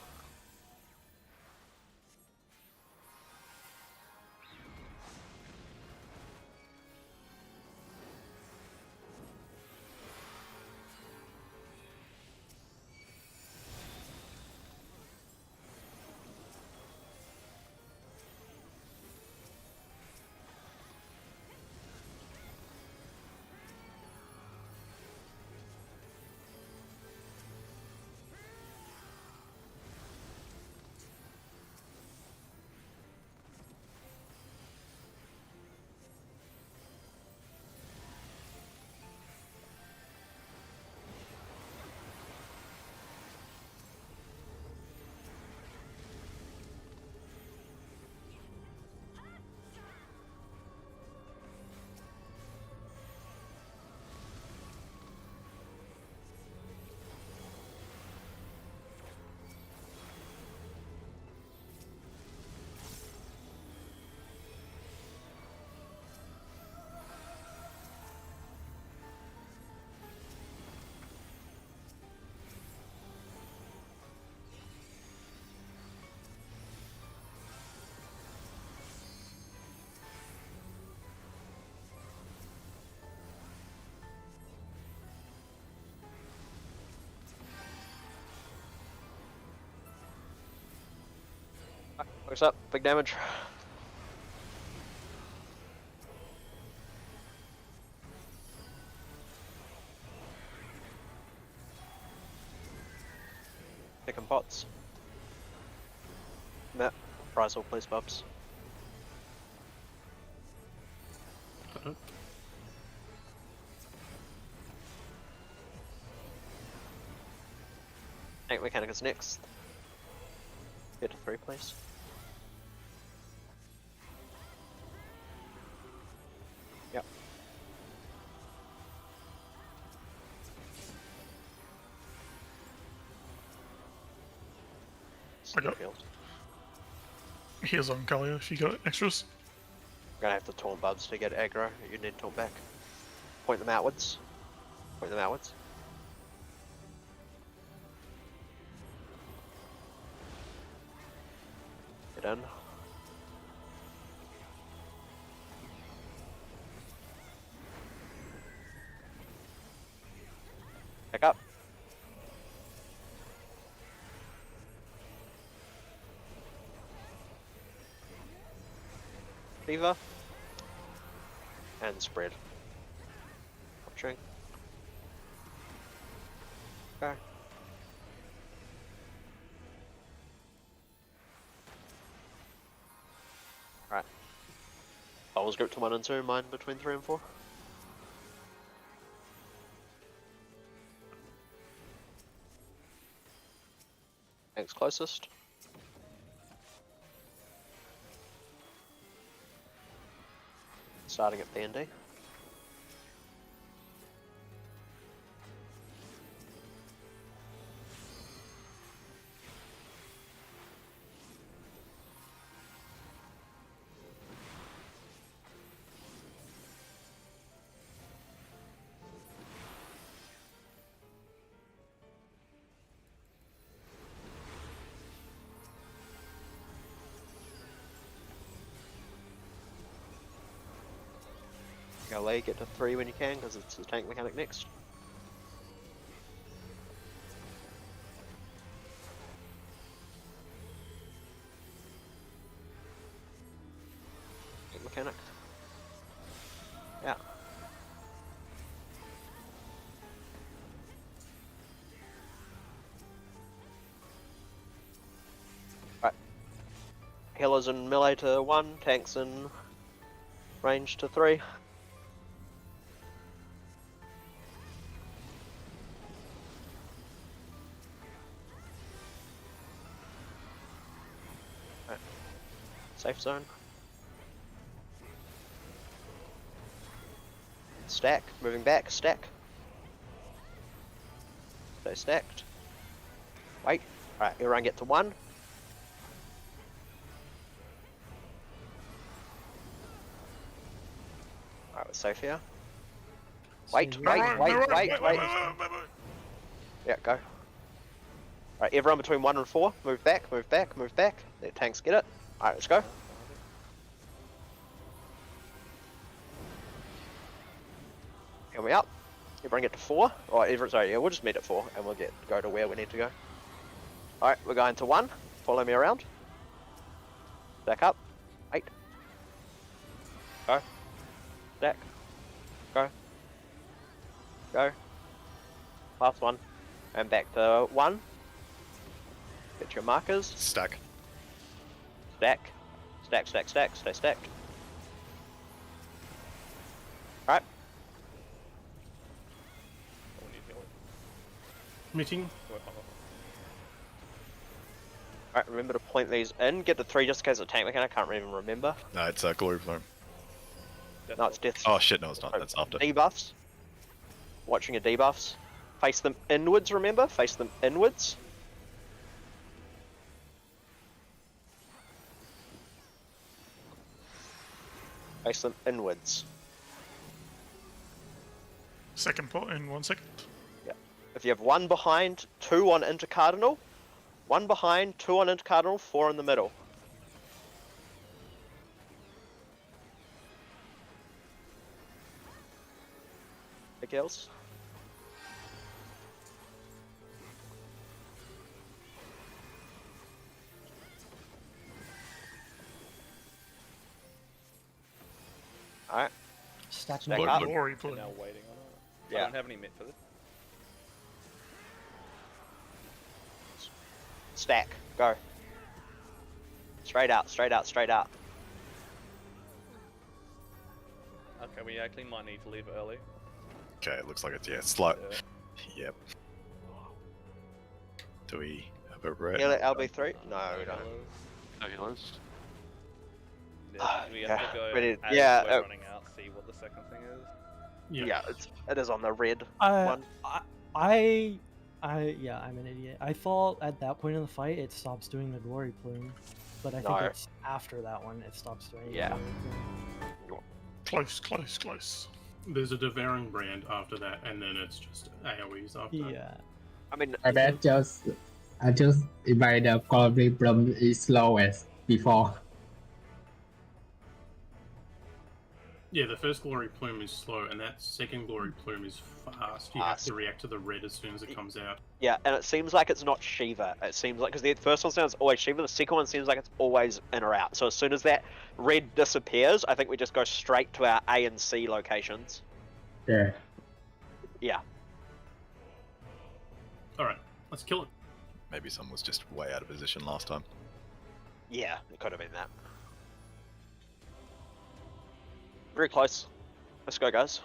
Focus up, big damage. Picking pots. Matt, prize all please, Bubs. Tank mechanic is next. Get to 3 please. Yep. I got- Field. Here's on Kalia if you got extras. I'm gonna have to taunt Bubs to get aggro. You need to taunt back. Point them outwards. Point them outwards. Get in. Back up. Fever. And spread. Watching. Okay. Right. Bowls group to 1 and 2, mine between 3 and 4. Tank's closest. Starting at B&D. Go away, get to 3 when you can, because it's the tank mechanic next. Healers in melee to 1, tanks in range to 3. Right. Safe zone. Stack, moving back, stack. Stay stacked. Wait. Alright, everyone get to 1. Alright, we're safe here. Wait, So- wait. Yeah, go. Alright, everyone between 1 and 4, move back, move back, move back. Let tanks get it. Alright, let's go. Here we up. Everyone get to 4. Or sorry, yeah, we'll just meet at 4 and we'll go to where we need to go. Alright, we're going to 1. Follow me around. Back up. 8. Go. Stack. Go. Go. Last one. And back to 1. Get your markers. Stack. Stack. Stack, stack, stack. Stay stacked. Alright. Oh, we need heal. Meeting. Work on it. Alright, remember to point these in. Get the 3 just in case of tank mechanic. I can't even remember. No, it's Glory Plume. No, it's death. Oh shit, no, it's not. That's after. Debuffs. Watching your debuffs. Face them inwards, remember? Face them inwards. Face them inwards. Second pot in 1 second. If you have 1 behind, 2 on intercardinal, 1 behind, 2 on intercardinal, 4 in the middle. Anything else? Alright, Stack Stack me. up. Glory We're Plume. now waiting on it. I Yeah. don't have any mit for this. Stack, go. Straight out, straight out, straight out. Okay, we actually might need to leave early. Okay, it looks like it's slow. Yeah. Yep. Do we have a red? Heal it, LB3? No, we don't. healers. No healers. Yeah, we have Okay, to go ready- as yeah, we're running out, see what the second thing is. Yeah, it is on the red I, one. yeah, I'm an idiot. I thought at that point in the fight it stops doing the glory plume, but I think No. it's after that one it stops doing. Yeah. The glory plume. Close. There's a devouring brand after that, and then it's just AoEs after. Yeah. I mean, I bet I just invite the glory plume is slow as before. Yeah, the first glory plume is slow, and that second glory plume is fast. You have to react to the red as soon as it comes out. yeah, and it seems like it's not Shiva. It seems like, because the first one sounds always Shiva, the second one seems like it's always in or out. So as soon as that red disappears, I think we just go straight to our A and C locations. Yeah. Yeah. Alright, let's kill it. Maybe someone was just way out of position last time. Yeah, it could have been that. Very close. Let's go, guys.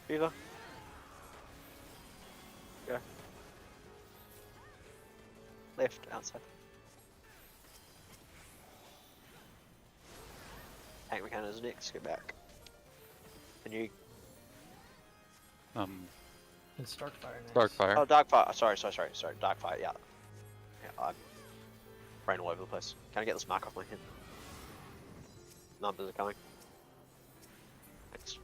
Shiva. Go. Left, outside. Tank Mechanic is next. Get back. And you. It's Darkfire next. Darkfire. Oh, Darkfire. Sorry. Darkfire. Yeah. Yeah. I'm brain all over the place. Can I get this mark off my head? Numbers are coming. Thanks.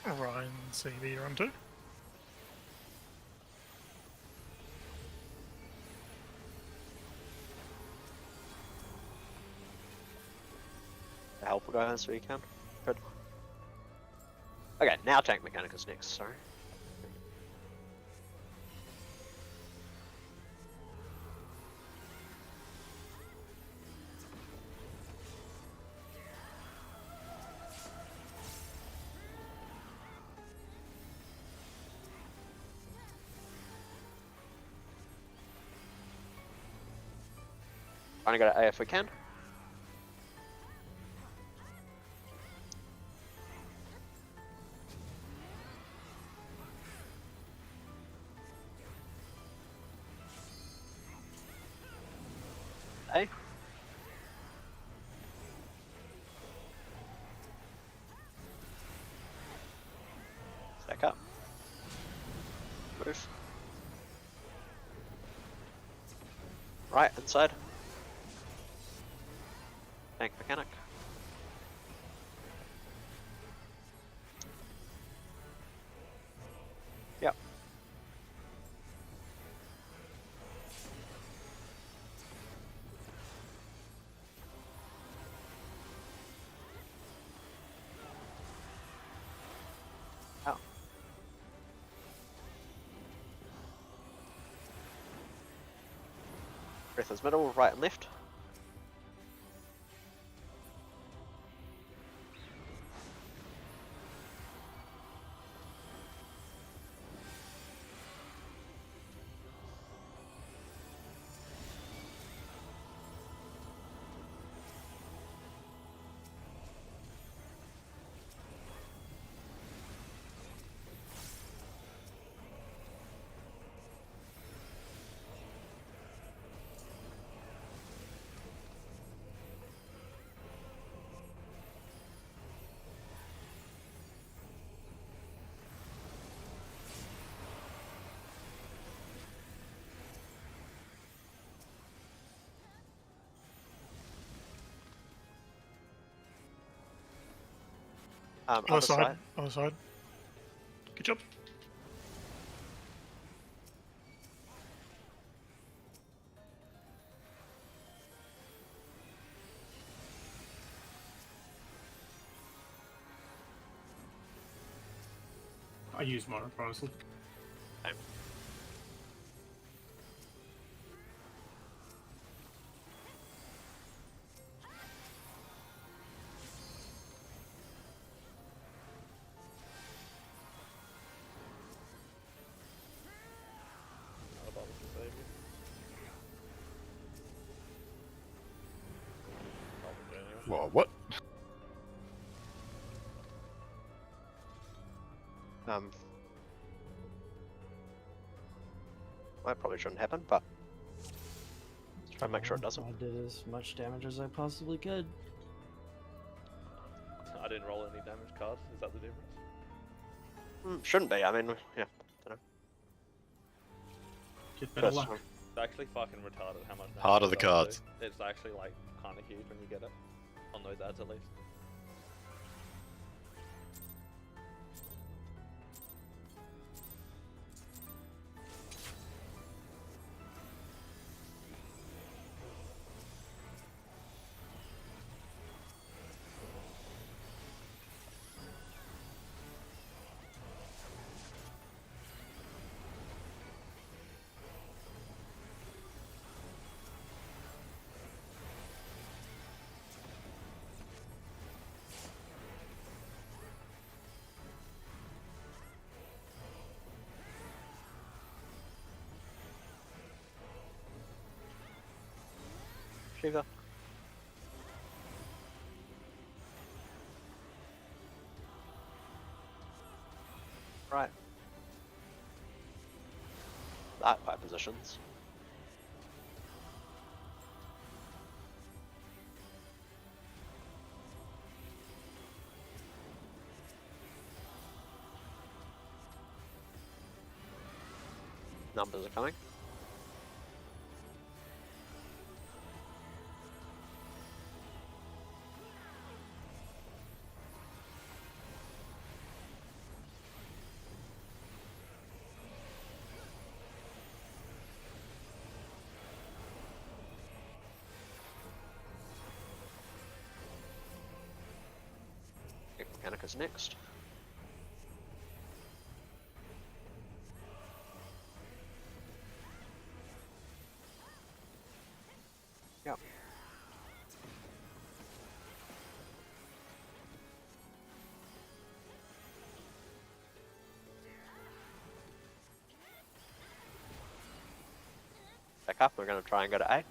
Ryan CV, you're on 2. Help guys so you can. Good. Okay, now Tank Mechanic is next, sorry. Trying to go to A if we can. A. Stack up. Move. Right, inside. Tank Mechanic. Yep. Out. Breath is middle, right and left. Other side. Other side. Good job. I use Modern Chronicle. Not about to save you. Probably anyway. Whoa, what? That probably shouldn't happen, but let's try and make sure it doesn't. I did as much damage as I possibly could. I didn't roll any damage cards. Is that the difference? Shouldn't be. I mean, yeah. Don't know. Get better First luck. one. It's actually fucking retarded how much damage Heart of the cards cards. do. It's actually like kind of huge when you get it. On those ads at least. Shiva. Right. That by positions. Numbers are coming. Mechanicus next. Yep. Back up, we're going to try and go to A.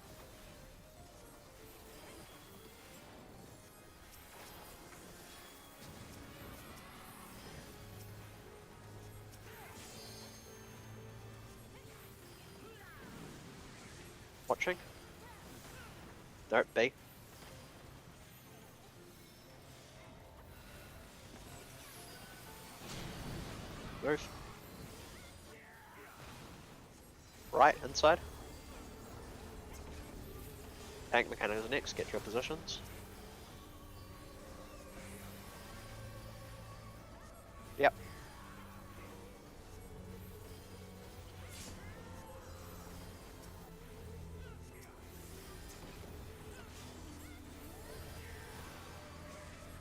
Watching. No, B. Move. Right, inside. Tank Mechanicus next, get your positions. Yep.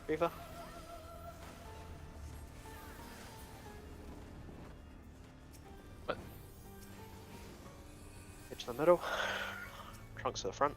Reaver. What? Edge to the middle. Trunks to the front.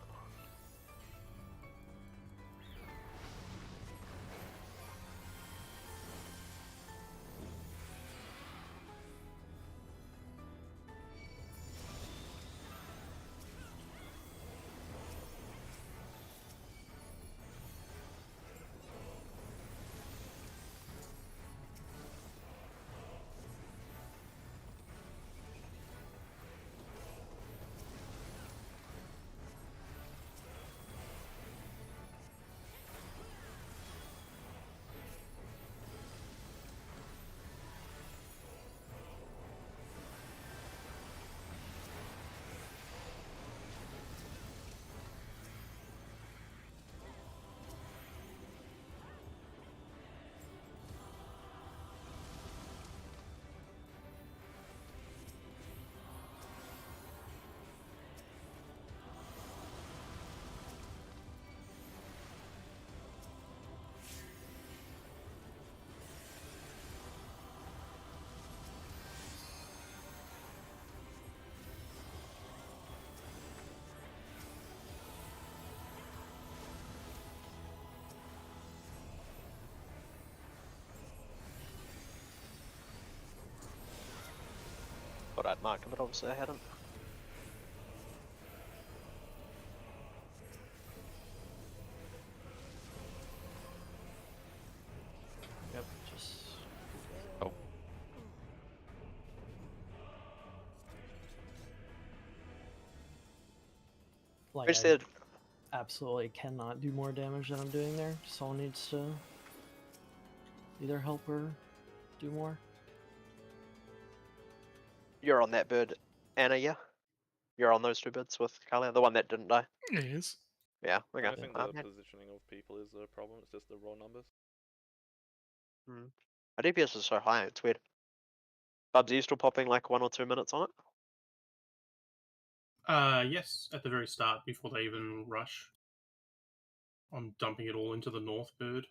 Thought I'd mark him, but obviously I hadn't. Yep, just Oh. like We just I did. absolutely cannot do more damage than I'm doing there. Someone needs to either help or do more. You're on that bird, Anna, yeah? You're on those two birds with Kalia, the one that didn't die? Yeah, he is. Yeah, I okay. don't think the Yeah. positioning of people is the problem, it's just the raw numbers. My DPS is so high, it's weird. Bubs, are you still popping like 1 or 2 minutes on it? Yes, at the very start, before they even rush. I'm dumping it all into the north bird.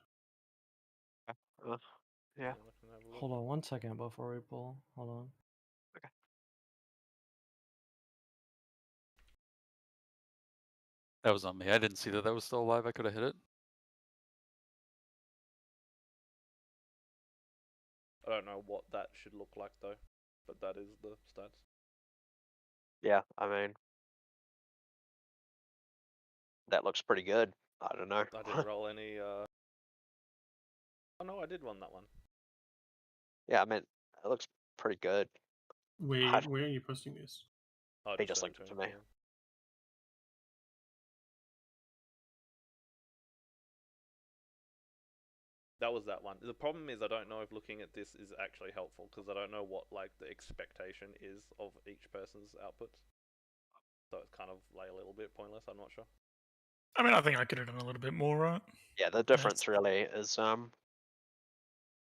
Yeah. I can have a look. Hold on 1 second before we pull. Hold on. That was on me. I didn't see that was still alive. I could have hit it. I don't know what that should look like though, but that is the stats. Yeah, I mean, that looks pretty good. I don't know. I didn't roll any. Oh no, I did run that one. Yeah, I mean, it looks pretty good. Where I'd- are you posting this? Oh, He just sent linked it to to me. him. That was that one. The problem is I don't know if looking at this is actually helpful because I don't know what like the expectation is of each person's outputs. So it's kind of like a little bit pointless. I'm not sure. I mean, I think I could have done a little bit more, right? Yeah, the difference really is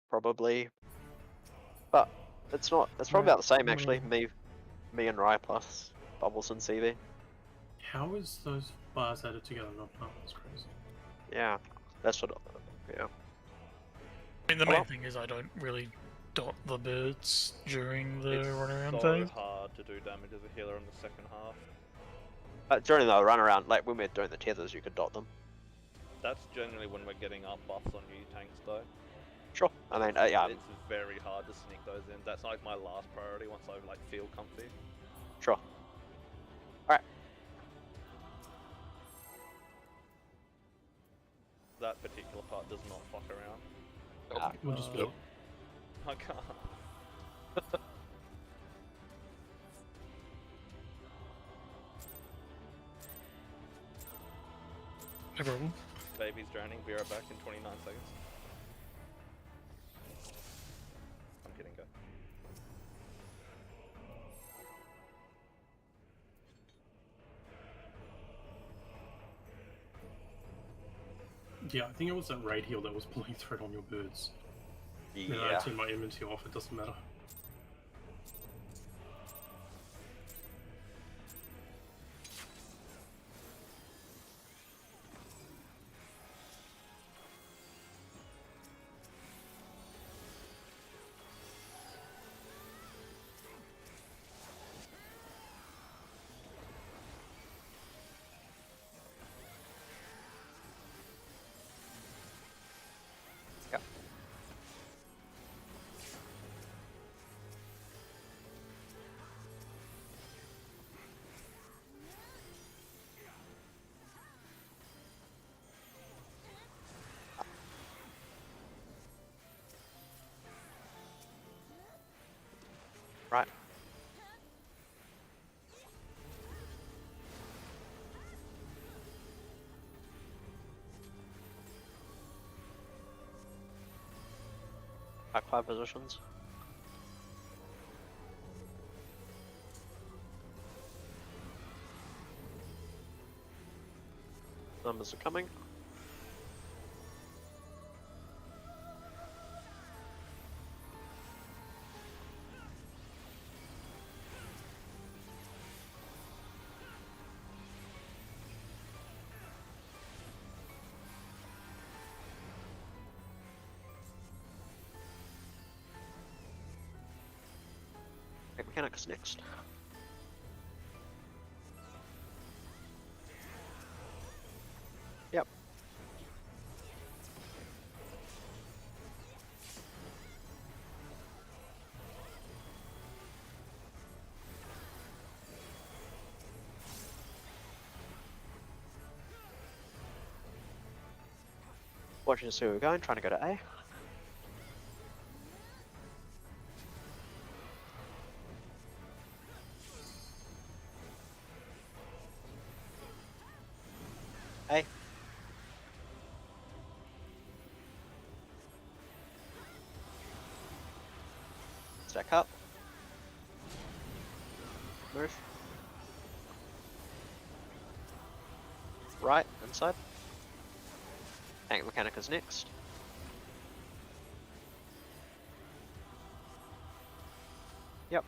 probably, but it's not. It's probably Right, about the same I actually. mean- Me and Rye plus Bubbles and CV. How is those bars added together not done? That's crazy. Yeah, that's what. Yeah. I mean, the Well- main thing is I don't really dot the birds during the It's runaround so phase. hard to do damage as a healer in the second half. During the runaround, like when we're doing the tethers, you could dot them. That's generally when we're getting our buffs on new tanks though. Sure. I mean, yeah, It's very hard to sneak those in. That's like my last priority once I like feel comfy. sure. Alright. That particular part does not fuck around. Ah, We'll just Nope. I can't. No problem. Baby's drowning. Be right back in 29 seconds. I'm kidding, go. Yeah, I think it was that raid heal that was pulling thread on your birds. Now I Yeah. turn my inventory off, it doesn't matter. Yep. Right. Back 5 positions. Numbers are coming. Tech mechanics next. Yep. Watching to see where we're going, trying to go to A. A. Stack up. Move. Right, inside. Tank mechanic is next. Yep.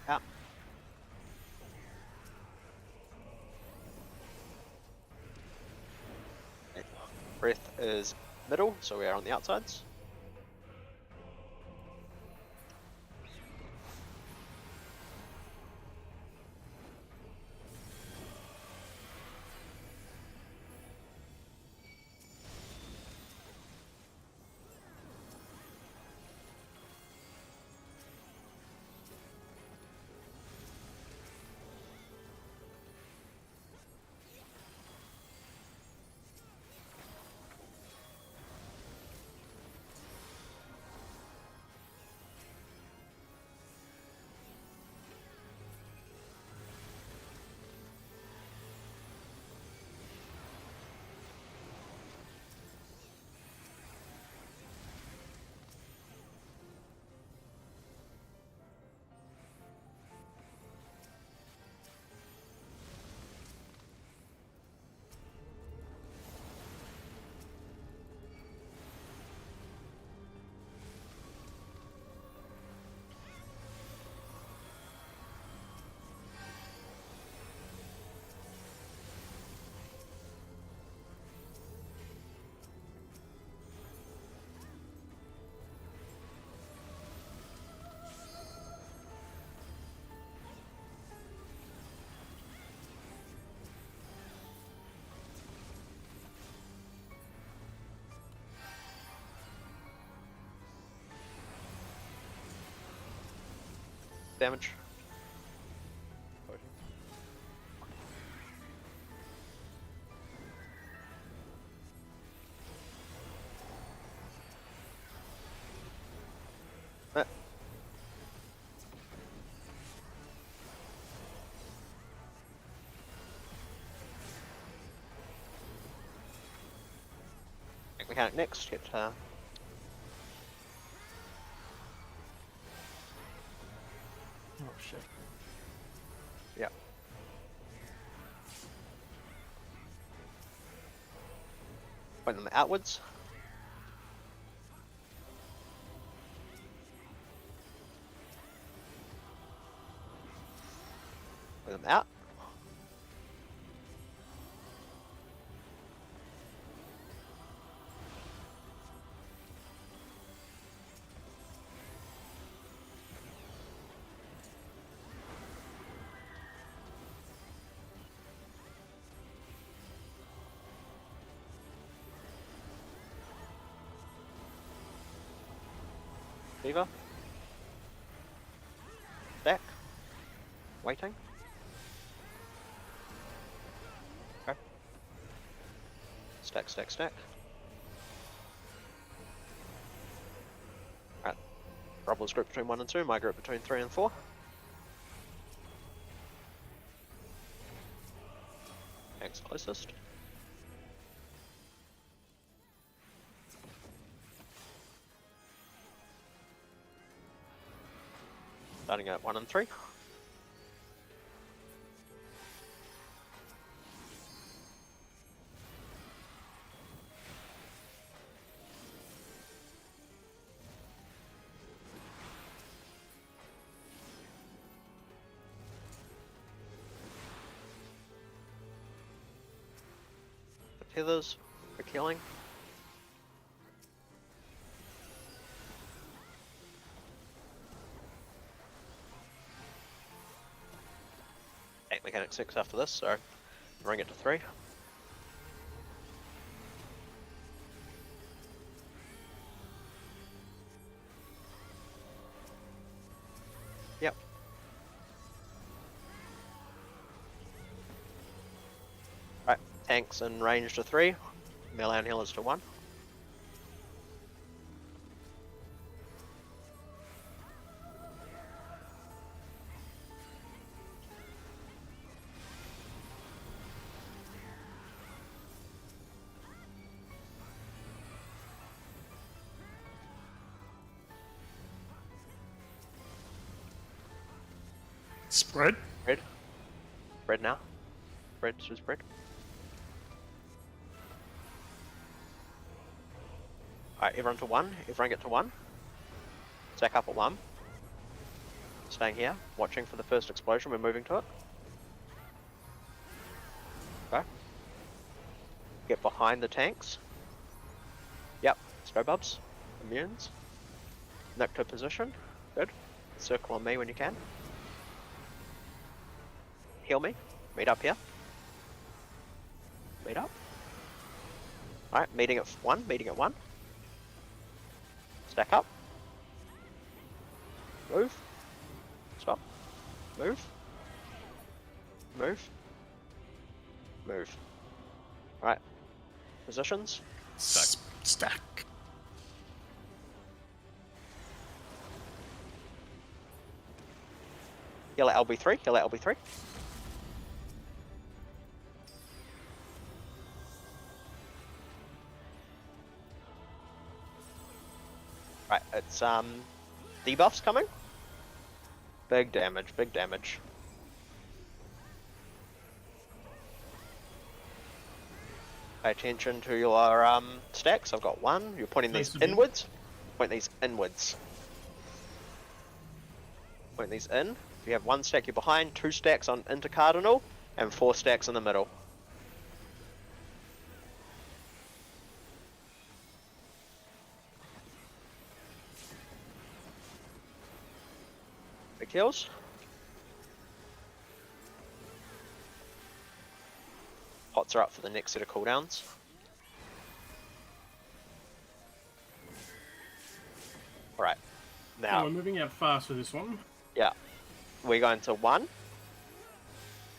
Out. Breath is middle, so we are on the outsides. damage. Potion. Mechanic next. Get Oh shit. yeah. Point them outwards. Point them out. Fever. Back. Waiting. Okay. Stack, stack, stack. Alright. Rubble's group between 1 and 2, my group between 3 and 4. Tank's closest. Starting at 1 and 3. The tethers for killing. Mechanic 6 after this, so bring it to 3. Yep. Right, tanks in range to 3, melee and healers to 1. Spread. Spread. Spread now. Spread to spread. Alright, everyone to 1. Everyone get to 1. Stack up at 1. Staying here, watching for the first explosion. We're moving to it. Okay. Get behind the tanks. Yep. Snowbubs. Immunes. Nick to position. Good. Circle on me when you can. Heal me. Meet up here. Meet up. Alright, meeting at 1. Meeting at 1. Stack up. Move. Stop. Move. Move. Move. Alright. Positions. Stack. Heal at LB3. Heal at LB3. Right, it's debuffs coming. Big damage, big damage. Pay attention to your stacks. I've got 1. You're pointing these inwards. Point these inwards. Point these in. If you have 1 stack, you're behind. 2 stacks on intercardinal, and 4 stacks in the middle. Big heals. Pots are up for the next set of cooldowns. Alright. Oh, Now, we're moving out fast for this one. yeah. we're going to 1.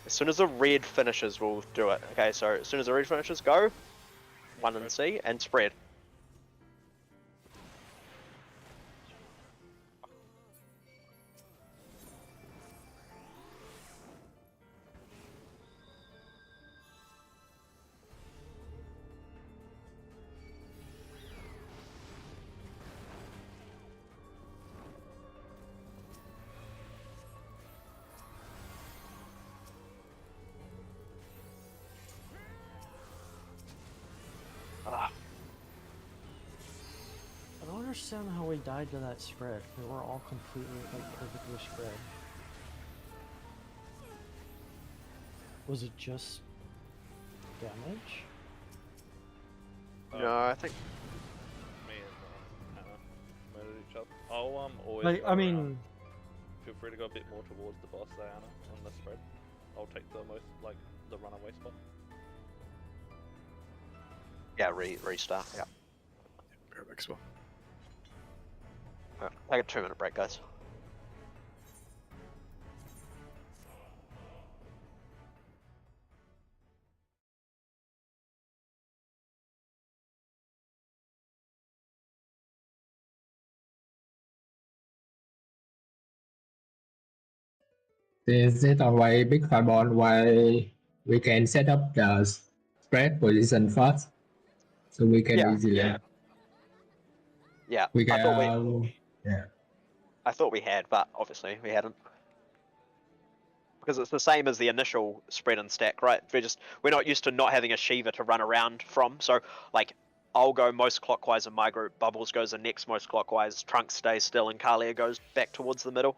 As soon as the red finishes, we'll do it. Okay, so as soon as the red finishes, go. 1 and C, and spread. Ah, I don't understand how we died to that spread. We were all completely, like, perfectly spread. Was it just damage? no, I think Me and Hannah murdered each other. I'll always. Like, go I mean, around. Feel free to go a bit more towards the boss, Diana, on the spread. I'll take the most, like, the runaway spot. yeah, restart. Yeah. Bear back as well. Alright, take a 2-minute break, guys. They set on way big fireball while we can set up the spread position first, so we can Yeah. easily. Yeah, We I thought we can. Yeah. I thought we had, but obviously we hadn't. Because it's the same as the initial spread and stack, right? We're not used to not having a Shiva to run around from. So like I'll go most clockwise in my group, Bubbles goes the next most clockwise, Trunks stays still, and Kalia goes back towards the middle.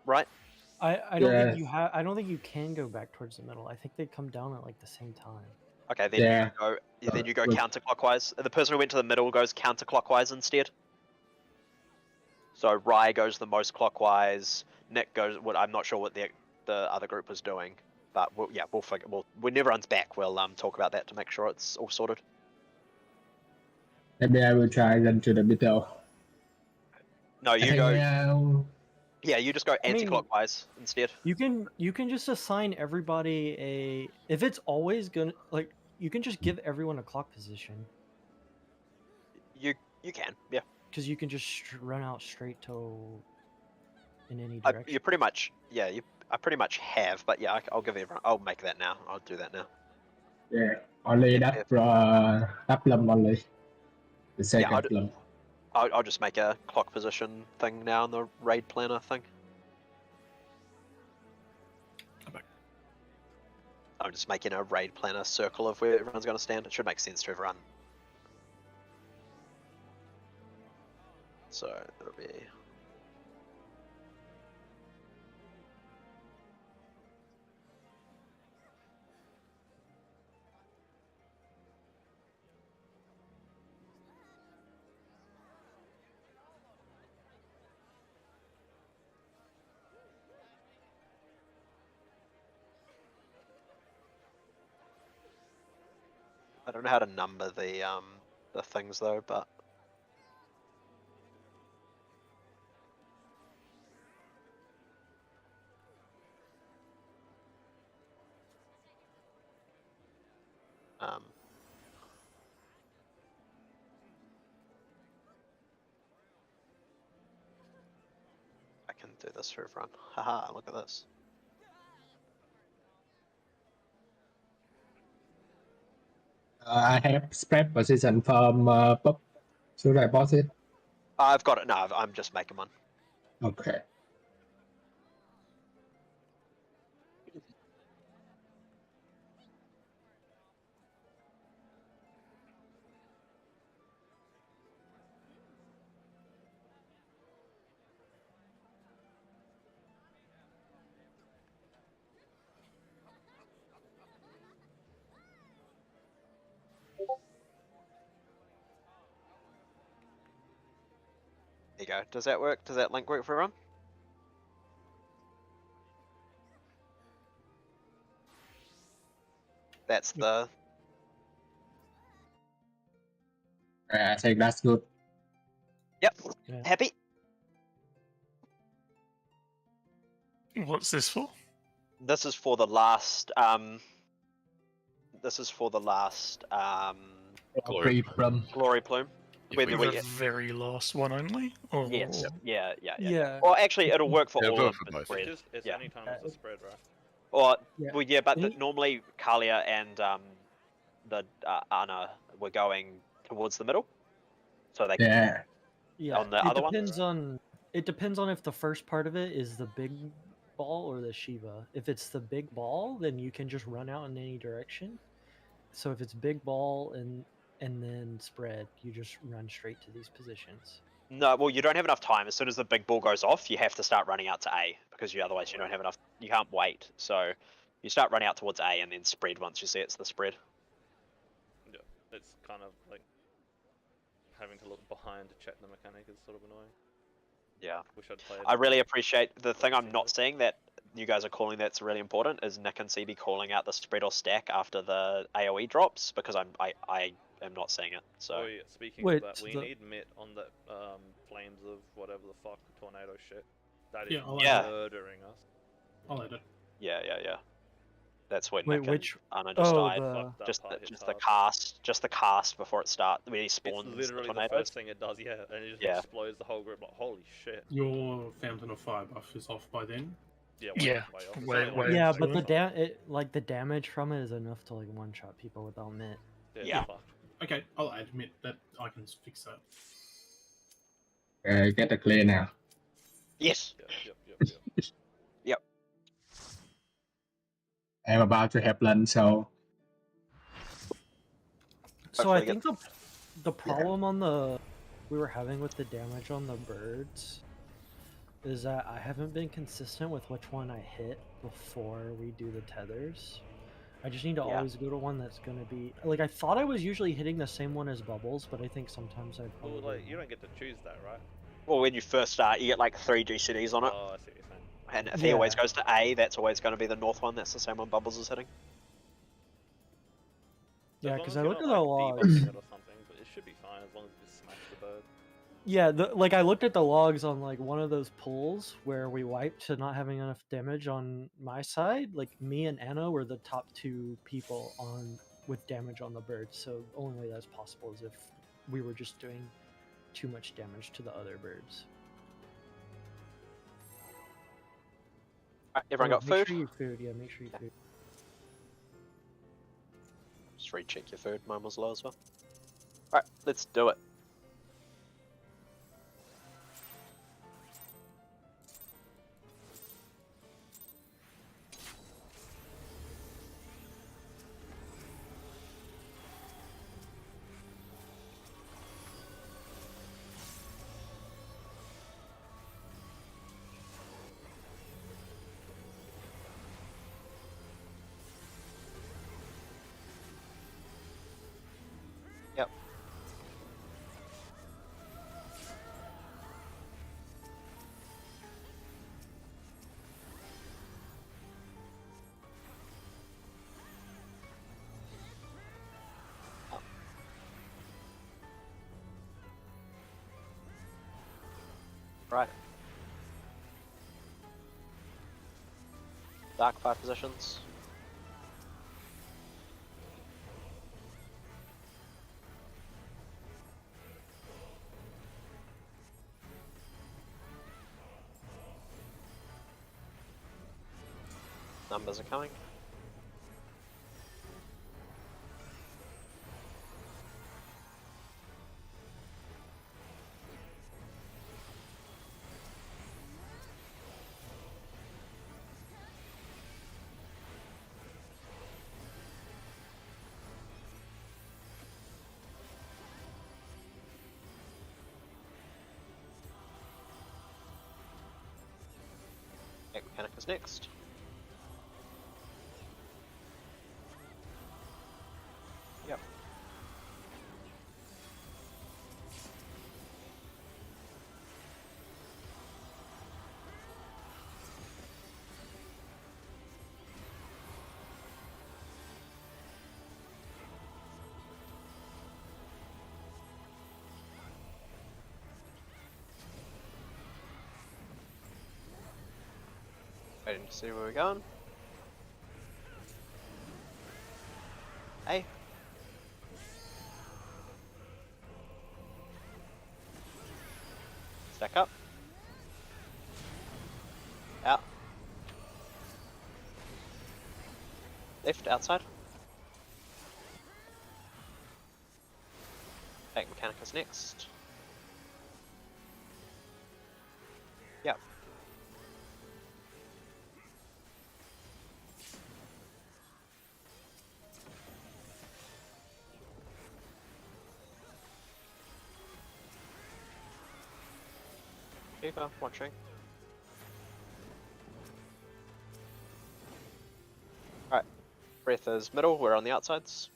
Right? I don't think you Yes. have. I don't think you can go back towards the middle. I think they come down at like the same time. Okay, then Yeah. you go But- counterclockwise. The person who went to the middle goes counterclockwise instead. So Rai goes the most clockwise. Nick goes. What I'm not sure what the other group was doing, but we'll figure. When everyone's back, we'll talk about that to make sure it's all sorted. Maybe I will try them to the middle. No, I you think, go. Yeah, you just go I mean- anti-clockwise instead. You can just assign everybody a. If it's always gonna like, you can just give everyone a clock position You can. Yeah. because you can just run out straight to. In any You direction. pretty much. Yeah. I pretty much have, but yeah, I'll give everyone. I'll make that now. I'll do that now. yeah, only Yeah, that plum only. The second I'd- plum. I'll just make a clock position thing now in the raid planner thing. I'm just making a raid planner circle of where everyone's going to stand. It should make sense to everyone. So it'll be. I don't know how to number the things though, but I can do this for everyone. Haha, look at this. I have spread position from Pup. Should I pause it? I've got it. No, I'm just making one. Okay. There you go. Does that work? Does that link work for everyone? That's the. I think that's good. Yep. Yeah. Happy? What's this for? This is for the last. This is for the last Glory. glory plume. If Whether we The we, very last one only? Or... yes, yeah. Yeah. Or actually, it'll work for Yeah, all vote of for the both. spread. It's Yeah. any time it's a spread, right? Or Yeah. well, yeah, but Any- normally Kalia and the Anna were going towards the middle, so they Yeah. Yeah, on the it other one? depends on it depends on if the first part of it is the big ball or the Shiva. If it's the big ball, then you can just run out in any direction. So if it's big ball and then spread, you just run straight to these positions. No, well, you don't have enough time. As soon as the big ball goes off, you have to start running out to A because otherwise you don't have enough. You can't wait. So you start running out towards A and then spread once you see it's the spread. Yeah, it's kind of like having to look behind to check the mechanic is sort of annoying. Yeah. Wish I'd played. I really appreciate the thing I'm not seeing that you guys are calling that's really important is Nick and CB calling out the spread or stack after the AoE drops because I am not seeing it. So Oh yeah, speaking Wait, of that, we the- need Mitt on that flames of whatever the fuck tornado shit. That is Yeah, I'll Yeah. murdering us. I'll edit. yeah. That's when Wait, Nick which- and Anna just Oh, died. the Fuck, that Just part hits the hard. cast before it starts when he It's spawns the literally the tornadoes. first thing it does, yeah, and it just Yeah. explodes the whole group. Like, holy shit. Your Fountain of Fire buff is off by then. Yeah, Yeah, way off. It's way- only way like- yeah, off. but the damage from it is enough to like one shot people without mitt. Yeah. fuck. Okay, I'll admit that I can fix that. Get the clear now. Yes. Yep. I'm about to have lunch, so So I Hopefully think the problem on the we were having with the damage on the birds is that I haven't been consistent with which one I hit before we do the tethers. I just need to Yeah. always go to one that's gonna be like I thought I was usually hitting the same one as bubbles, but I think sometimes I Well, probably like, you don't get to choose that, right? Well, when you first start, you get like 3 GCDs on it. Oh, I see what you're saying. And if he always Yeah. goes to A, that's always going to be the north one. That's the same one Bubbles is hitting. Yeah, As long because as I you're looked not, at the like, logs. debuffing it or something, but it should be fine as long as you just smash the bird. Yeah, like I looked at the logs on like one of those pulls where we wiped to not having enough damage on my side. Like me and Anna were the top 2 people on with damage on the bird. So the only way that's possible is if we were just doing too much damage to the other birds. Alright, everyone got make food? Sure you food. Yeah, make sure you food. Just recheck your food. Mine was low as well. Alright, let's do it. Yep. Right. Dark fire positions. Numbers are coming. Mechanic is next. Yep. Waiting to see where we're going. Hey. Stack up. Out. Left, outside. Back Mechanicus next. Yep. Keeper, watching. Alright. Breath is middle, we're on the outsides.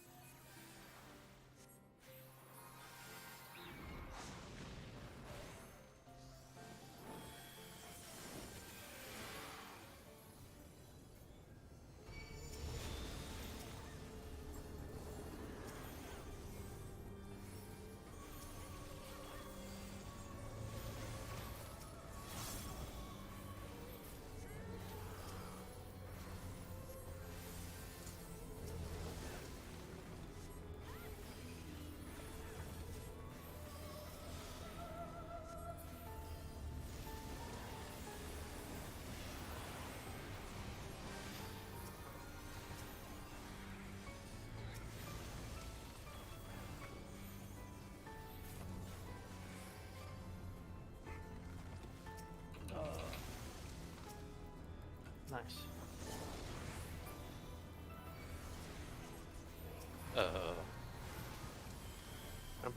Nice.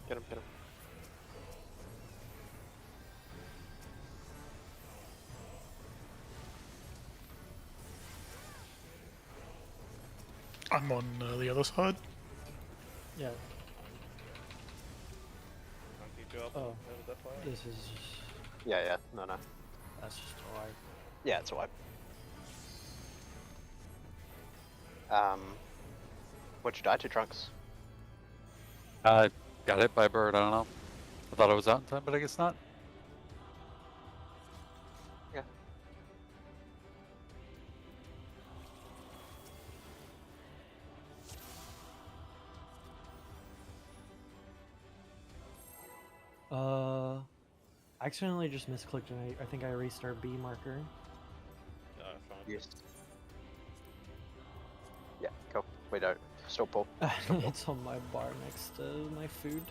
Get him, get him. I'm on the other side. Yeah. Can't keep you up. Oh. Over that far. This is. Yeah, no. That's just a wipe. Yeah, it's a wipe. What'd you die to, Trunks? Got hit by a bird, I don't know. I thought I was out in time, but I guess not. Yeah. I accidentally just misclicked and I think I erased our B marker. No, fine. Yes. Yeah, cool. We don't. Still pull. It's on my bar next to my food.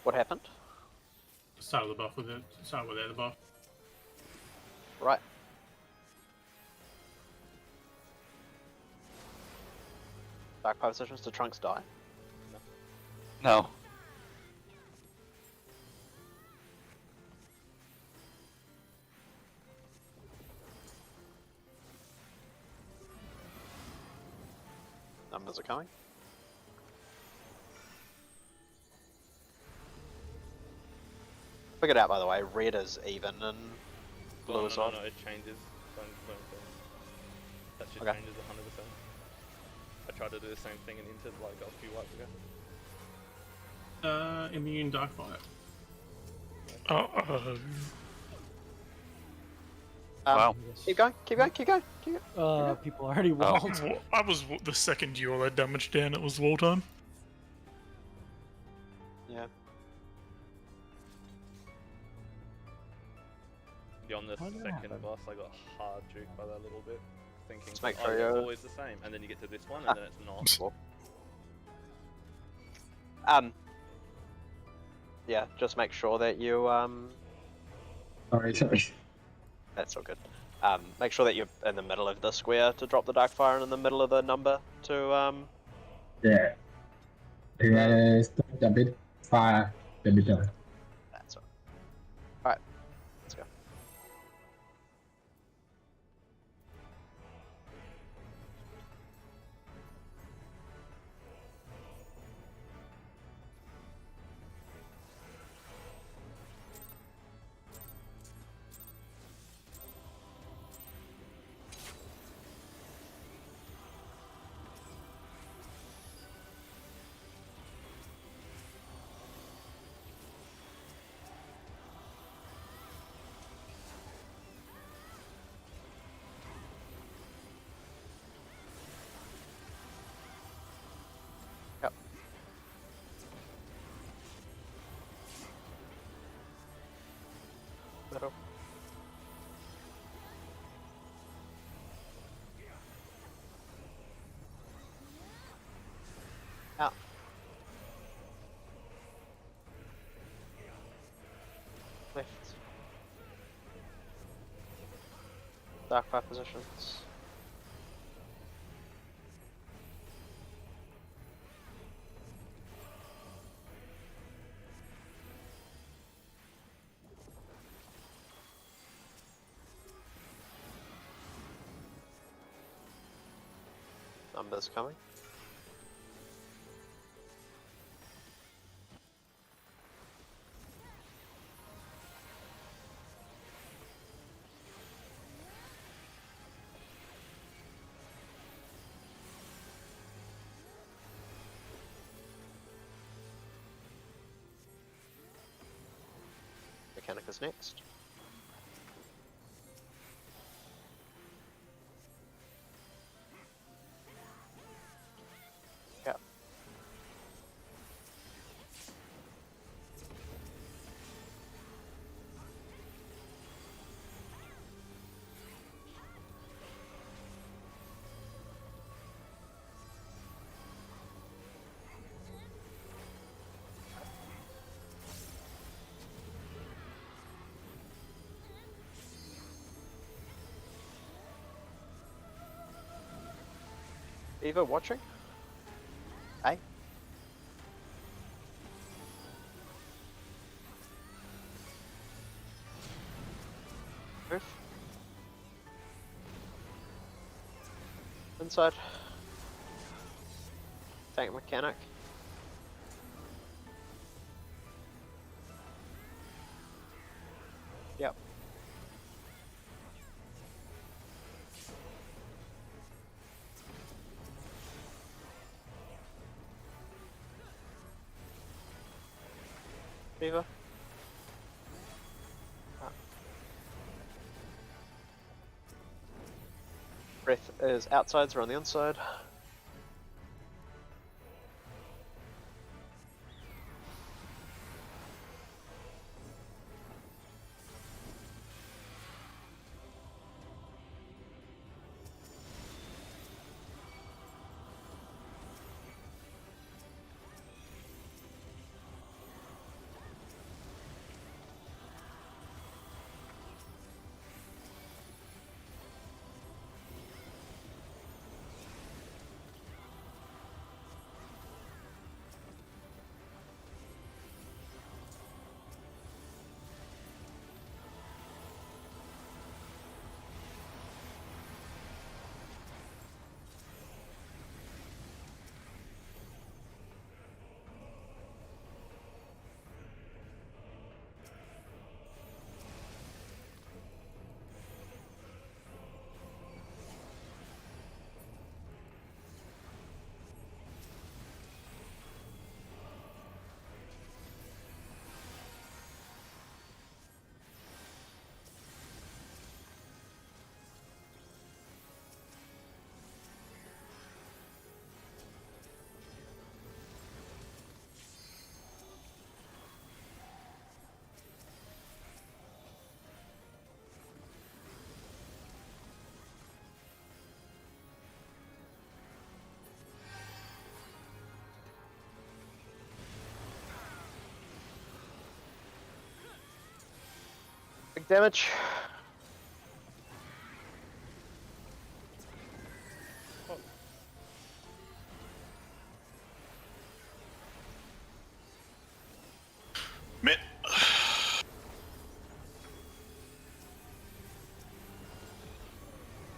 What happened? Start with the buff with it. Start with the buff. Right. Dark positions to Trunks die. No. Numbers are coming. Figured out, by the way, red is even and blue is odd. No, it changes. Don't. That shit Okay. changes 100%. I tried to do the same thing in Inter like a few wipes ago. Immune Darkfire. Wow. Yes. Keep going, keep going, keep going, keep going. People already walled. I was the second you all had damage down, it was wall time. Yeah. Yeah, on the How did that second happen? boss, I got hard juked by that little bit, thinking, Just make oh, sure it's you're- always the same, and then you get to this one, and then it's not. Yeah, just make sure that you Sorry. that's all good. Make sure that you're in the middle of the square to drop the Darkfire and in the middle of the number to Yeah. think I stepped a bit far the middle. That's all. Alright, let's go. Yep. Middle. Out. Left. Dark fire positions. Numbers coming. Mechanicus next. Yep. Eva watching? Hey? Move. Inside. Tank mechanic. Yep. Fever. Breath is outsides, we're on the inside. Big damage. Mid.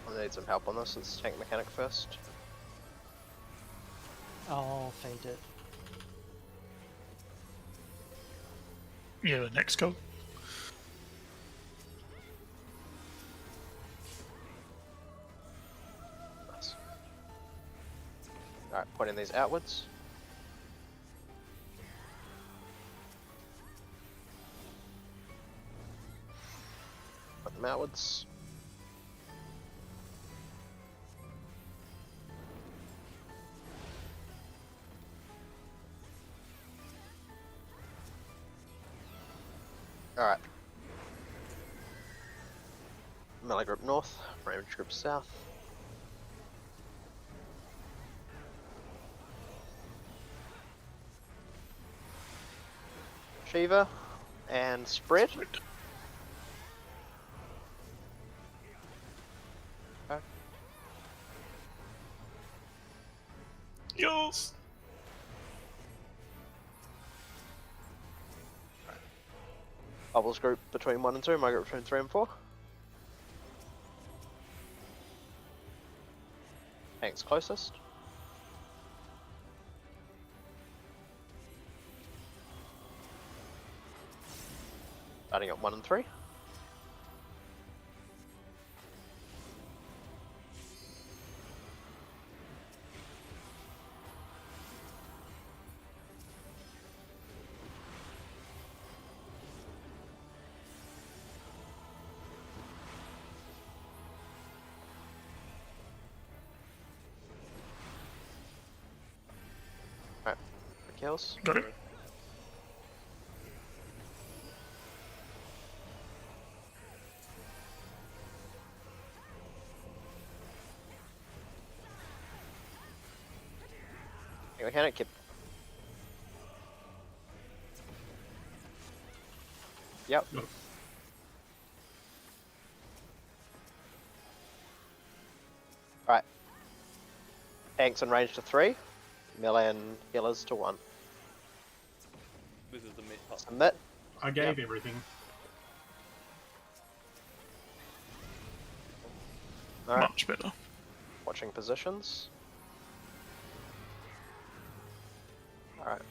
I need some help on this. Let's tank mechanic first. I'll feint it. Yeah, the next go. Nice. Alright, pointing these outwards. Put them outwards. Alright. Melee group north, range group south. Shiva and spread. Okay. Yes. Bubbles group between 1 and 2, my group between 3 and 4. Tank's closest. Starting at 1 and 3. Alright, kills. Got it. Mechanic, keep. Yep. Yep. Alright. Tanks in range to 3. Melee and healers to 1. This is the mid part. Submit. I gave everything. Alright. Much better. Watching positions. Alright.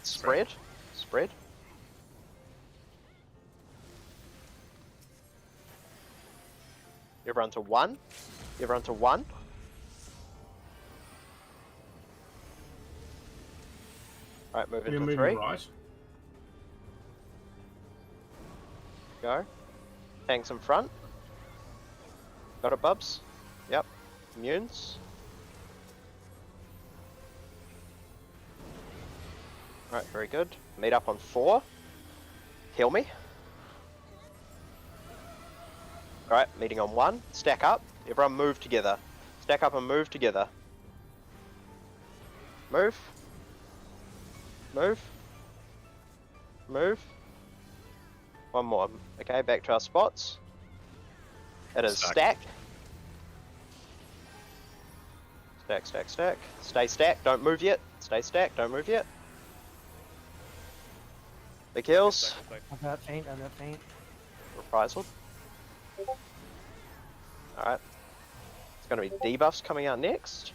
Spread. Spread. Everyone to 1. Everyone to 1. Alright, move We're into moving 3. right. Go. Tanks in front. Got it, Bubs? Yep. Immunes. Alright, very good. Meet up on 4. Heal me. Alright, meeting on 1. Stack up. Everyone move together. Stack up and move together. Move. Move. Move. One more. Okay, back to our spots. It is stack. Stack, stack, stack. Stay stacked, don't move yet. Stay stacked, don't move yet. Big heals. I've got feint, I've got feint. Reprisal. Alright. It's gonna be debuffs coming out next.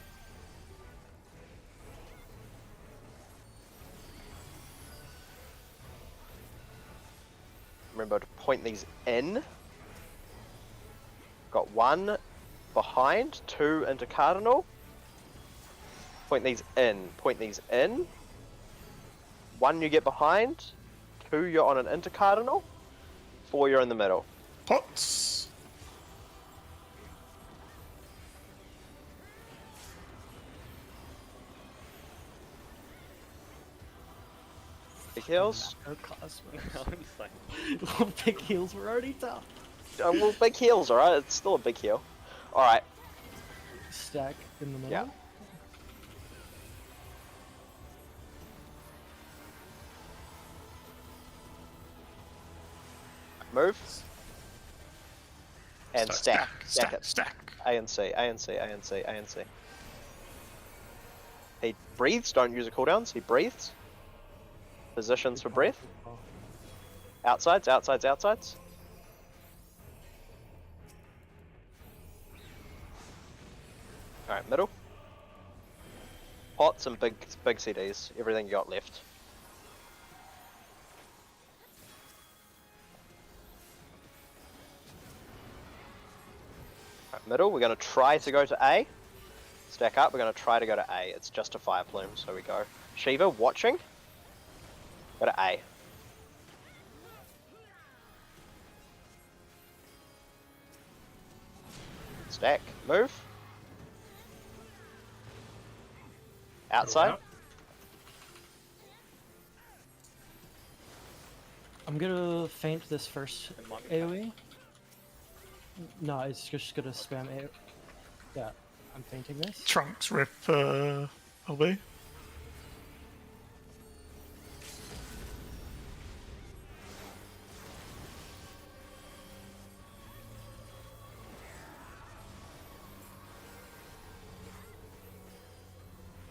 Remember to point these in. Got 1 behind, 2 into Cardinal. Point these in. Point these in. 1 you get behind. 2 you're on an intercardinal. 4 you're in the middle. Pots. Big heals. No cosmos. I'm just like, Big heals were already tough. Well, big heals, alright? It's still a big heal. Alright. Stack in the middle. Yeah. Move. And stack. Stack it. Stack. A and C, A and C, A and C, A and C. He breathes. Don't use a cooldowns. He breathes. Positions for breath. Outsides, outsides, outsides. Alright, middle. Pots and big CDs. Everything you got left. Right, middle. We're going to try to go to A. Stack up. We're going to try to go to A. It's just a fire plume, so we go. Shiva, watching. Go to A. Stack. Move. Outside. Out. I'm gonna feint this first It might be AoE. No, it's just gonna spam AoE. Yeah, I'm feinting this. Trunks rip LB.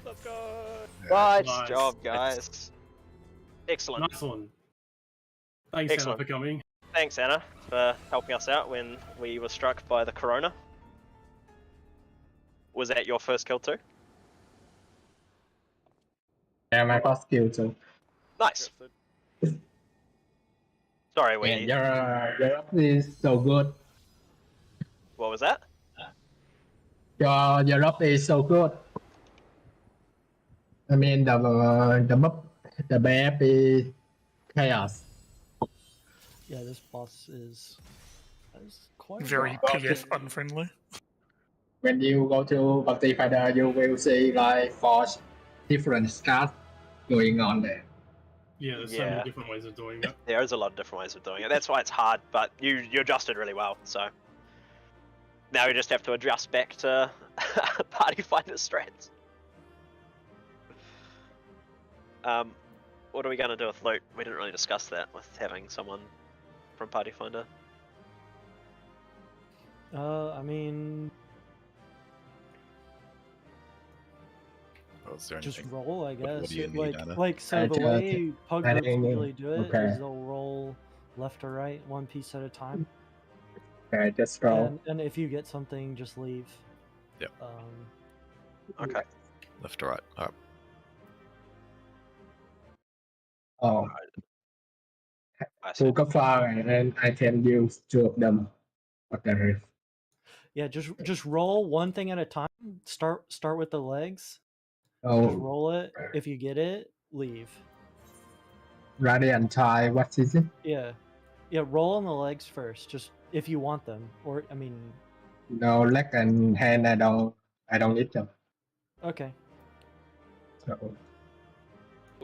Let's go. Nice Nice. job, guys. Excellent. Nice one. Thanks, Anna, Excellent. for coming. Thanks, Anna, for helping us out when we were struck by the corona. Was that your first kill too? Yeah, my first skill too. Nice. Sorry, we. And your up is so good. What was that? Your up is so good. I mean the map is chaos. Yeah, this boss is quite Very rough. PF unfriendly. When you go to Bhakti Fighter, you will see like 4 different stats going on there. Yeah, there's so Yeah. many different ways of doing it. There is a lot of different ways of doing it. That's why it's hard, but you adjusted really well. So now we just have to adjust back to Party Finder strats. What are we going to do with loot? We didn't really discuss that with having someone from Party Finder. I mean, Oh, is there just anything? roll, I what guess. do you need, like, Anna? like so I the just- way pug I groups think- usually do it is okay. they'll roll left or right, one piece at a time. Okay, just roll. And if you get something, just leave. Yep. Okay. Left to right. Alright. Oh, I see. who got fire and I can use 2 of them. What there is. Yeah, just roll one thing at a time. Start with the legs. Just Oh, roll it. If you get it, leave. Radiant Tide, what is it? Yeah, roll on the legs first. Just if you want them, or I mean, No, leg and hand, I don't need them. okay. We So,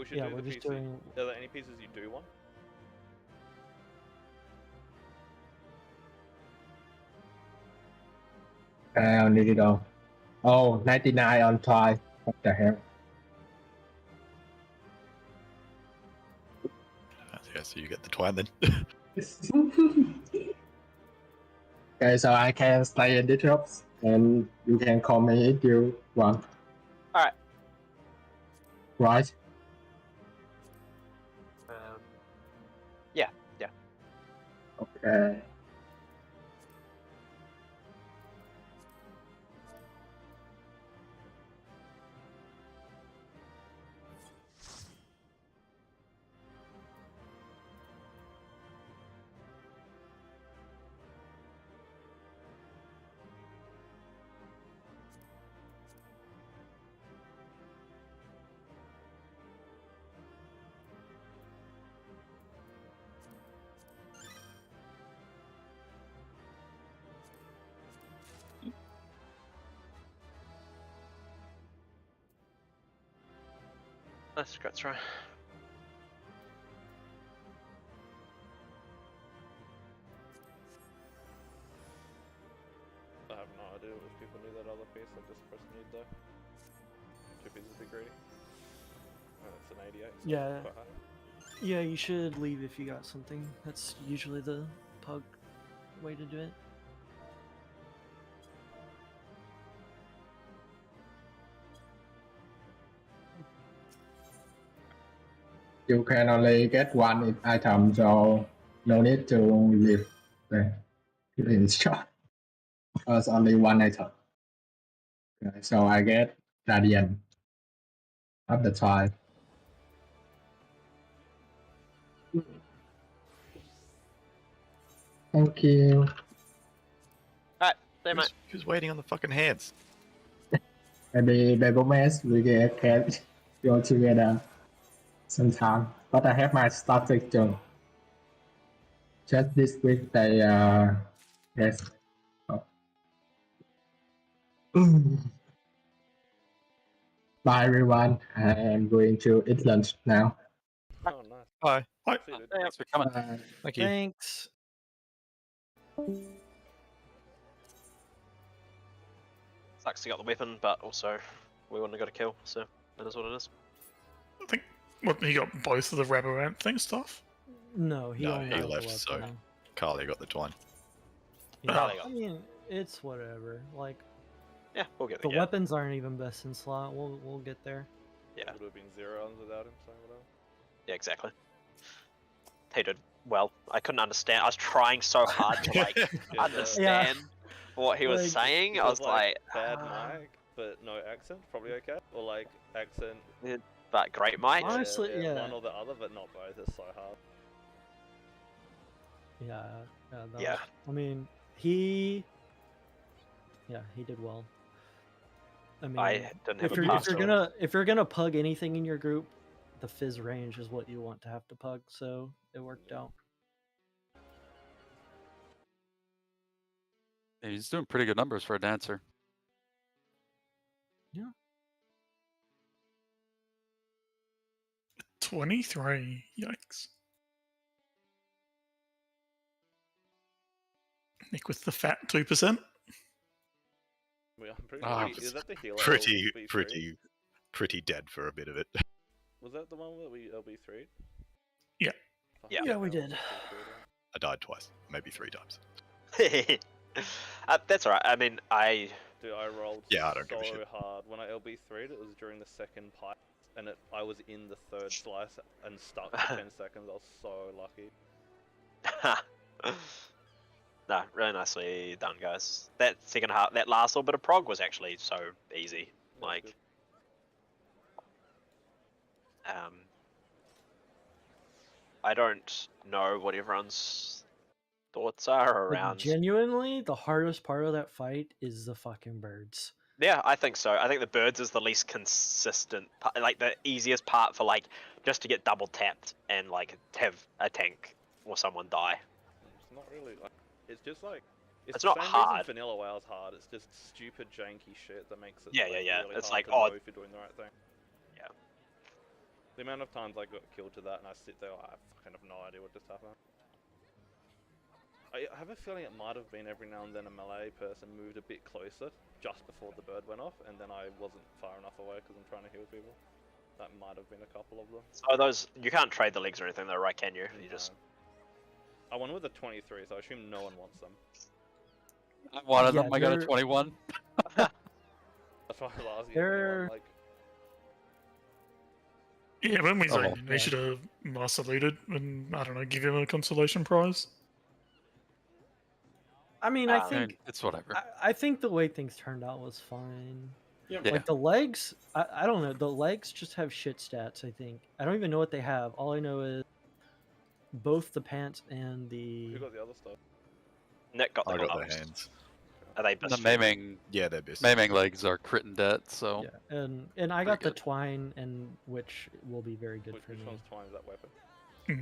should Yeah, do we're the just PC. doing. Are there any pieces you do want? I don't need it all. Oh, 99 on Tide. What the hell? Yeah, so you get the twine then. Okay, so I can stay in the drops and you can call me if you want. Alright. Right? Yeah. Okay. That's great try. I have no idea if people need that other piece. I just press need though. 2 pieces would be greedy. Oh, that's an 88. So Yeah. quite high. Yeah, you should leave if you got something. That's usually the pug way to do it. you can only get one item, so no need to leave the in shop. There's only one item. Okay, so I get Guardian of the Tribe. Thank you. Alright, there, mate. Who's waiting on the fucking hands? Maybe Babomes we can go together sometime. But I have my static too. Just this week they yes. Oh. Bye everyone. I am going to eat lunch now. Oh, nice. Bye. Bye. See you, dude. Thanks for coming. Bye. Thank you. Thanks. Sucks he got the weapon, but also we wouldn't have got a kill, so that is what it is. I think what he got both of the Raborant thing stuff. No, he No, only he got the left, so- weapon. Carly got the twine. Yeah, Carly got I mean, it's whatever. Like Yeah, we'll get the it. Yeah. weapons aren't even best in slot. We'll get there. Yeah. It would have been 0 rounds without him, so whatever. Yeah, exactly. He did well. I couldn't understand. I was trying so hard to like Yeah, understand what he was Like, saying. I was like, bad "Ah." mic, but no accent, probably okay. Or like accent, But great mic. Honestly, yeah. one or the other, but not both. It's so hard. Yeah. That Yeah. was- I mean, he did well. I mean, I didn't have if a you're pass. if you're gonna pug anything in your group, the fizz range is what you want to have to pug. So it worked out. Yeah, he's doing pretty good numbers for a dancer. 23. Yikes. Nick with the fat 2%. I'm pretty Ah, sure. Is that the healer? Pretty dead for a bit of it. Was that the one that we LB3'd? Yeah. Yeah. Yeah, we did. I died twice, maybe 3 times. That's alright. I mean, Dude, I rolled Yeah, I don't give a so shit. hard. When I LB3'd, it was during the second pipe, and I was in the third slice and stuck for 10 seconds. I was so lucky. no, really nicely done, guys. That second half, that last little bit of prog was actually so easy. That was Like, good. I don't know what everyone's thoughts are Like, around. genuinely, the hardest part of that fight is the fucking birds. Yeah, I think so. I think the birds is the least consistent, like the easiest part for like just to get double tapped and like have a tank or someone die. It's not really like. It's just like. It's the not same hard. Reason Vanilla WoW's hard. It's just stupid janky shit that makes it. Yeah, like, yeah, yeah. Really It's hard like, to oh, know if you're doing the right thing. Yeah. The amount of times I got killed to that and I sit there, I fucking have no idea what just happened. I have a feeling it might have been every now and then a melee person moved a bit closer just before the bird went off, and then I wasn't far enough away because I'm trying to heal people. That might have been a couple of them. So those you can't trade the legs or anything though, right? Can you? You just I won with a 23, so I assume no one wants them. I wanted Yeah, them. I got a they're- 21. That's why I was asking. if anyone, They're- like, Yeah, when we Oh, zoned in, yeah. he should have master leaded and, I don't know, give him a consolation prize. I mean, I I think mean, it's whatever. I think the way things turned out was fine. Yeah. Like the legs, I don't know. The legs just have shit stats. I think I don't even know what they have. All I know is both the pants and the. who got the other stuff? Nick got the I got gloves. the hands. Are they The best? maiming, Yeah, they're best. maiming legs are crit and debt, so Yeah, and I got the good. twine, and which will be very good Which for me. one's twine is that weapon?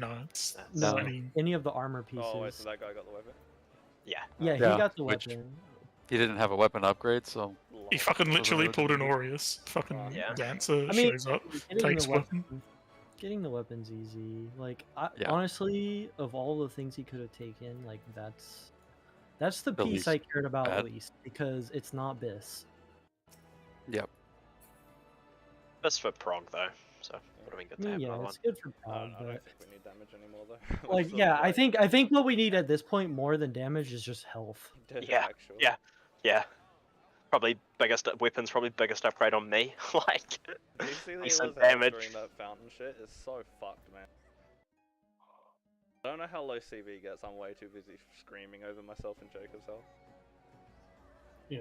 No, it's. No, I mean, any of the armor pieces. Oh wait, so that guy got the weapon? Yeah. Yeah, Yeah, he got the which- weapon. he didn't have a weapon upgrade, so he Lol. fucking literally really pulled an good. Aureus. Fucking Yeah. dancer I mean, shows up, Getting takes the weapon. getting the weapon's easy. Like, Yeah. honestly, of all the things he could have taken, like that's the The piece least I cared about bad. least because it's not Biss. yep. Best for prog though, so would have been good I to mean, have yeah, another one. it's good for I Prog, don't but think we need damage anymore though. like, So, yeah, I like, think what we need at this point more than damage is just health. dead Yeah, actual. yeah. Yeah. Probably biggest weapons, probably biggest upgrade on me. Like, Did you see the decent healer's health damage. during that fountain shit? It's so fucked, man. I don't know how low CV gets. I'm way too busy screaming over myself and Jacob's health. Yeah,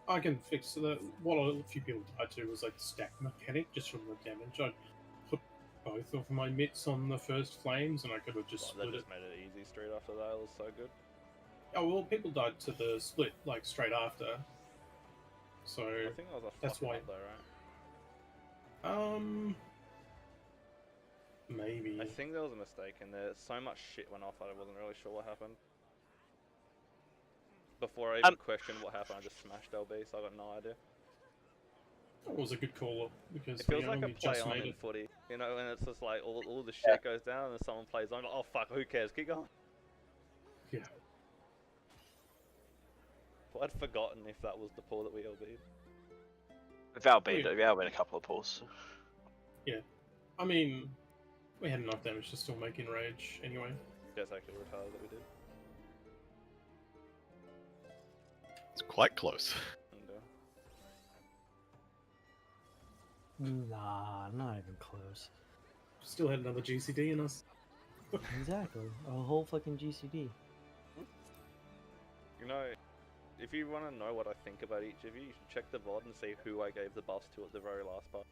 I can fix that. What a few people died to was like the stack mechanic, just from the damage. I put both of my mitts on the first flames, and I could have just That split it. just made it easy straight after that. It was so good. Oh well, people died to the split like straight after. So I think that was a that's fuck why. up though, right? Maybe. I think there was a mistake in there. So much shit went off that I wasn't really sure what happened. Before I even questioned what happened, I just smashed LB, so I got no idea. That was a good call because It feels we like a only play just on made in it. footy, you know, and it's just like all the shit goes down and then someone plays on, like, oh fuck, who cares, keep going. Yeah. Well, I'd forgotten if that was the pull that we LB'd. Val beat a couple of pulls. Yeah. I mean, we had enough damage to still make Enrage anyway. That's actually retarded that we did. It's quite close. And, Nah, not even close. Still had another GCD in us. Exactly, a whole fucking GCD. you know, if you want to know what I think about each of you, you should check the VOD and see who I gave the buffs to at the very last part.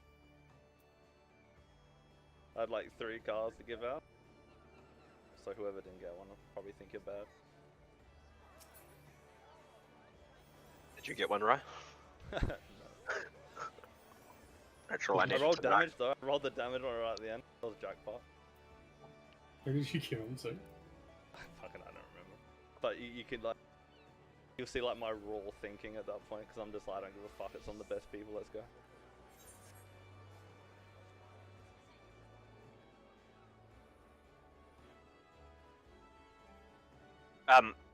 I had like 3 cards to give out, so whoever didn't get one will probably think you're bad. Did you get one, right? No. I rolled damage though. I rolled the damage one right at the end. That was jackpot. Who did you kill him to? Fucking, I don't remember. But you can like, you'll see like my raw thinking at that point because I'm just like, I don't give a fuck. It's on the best people. Let's go.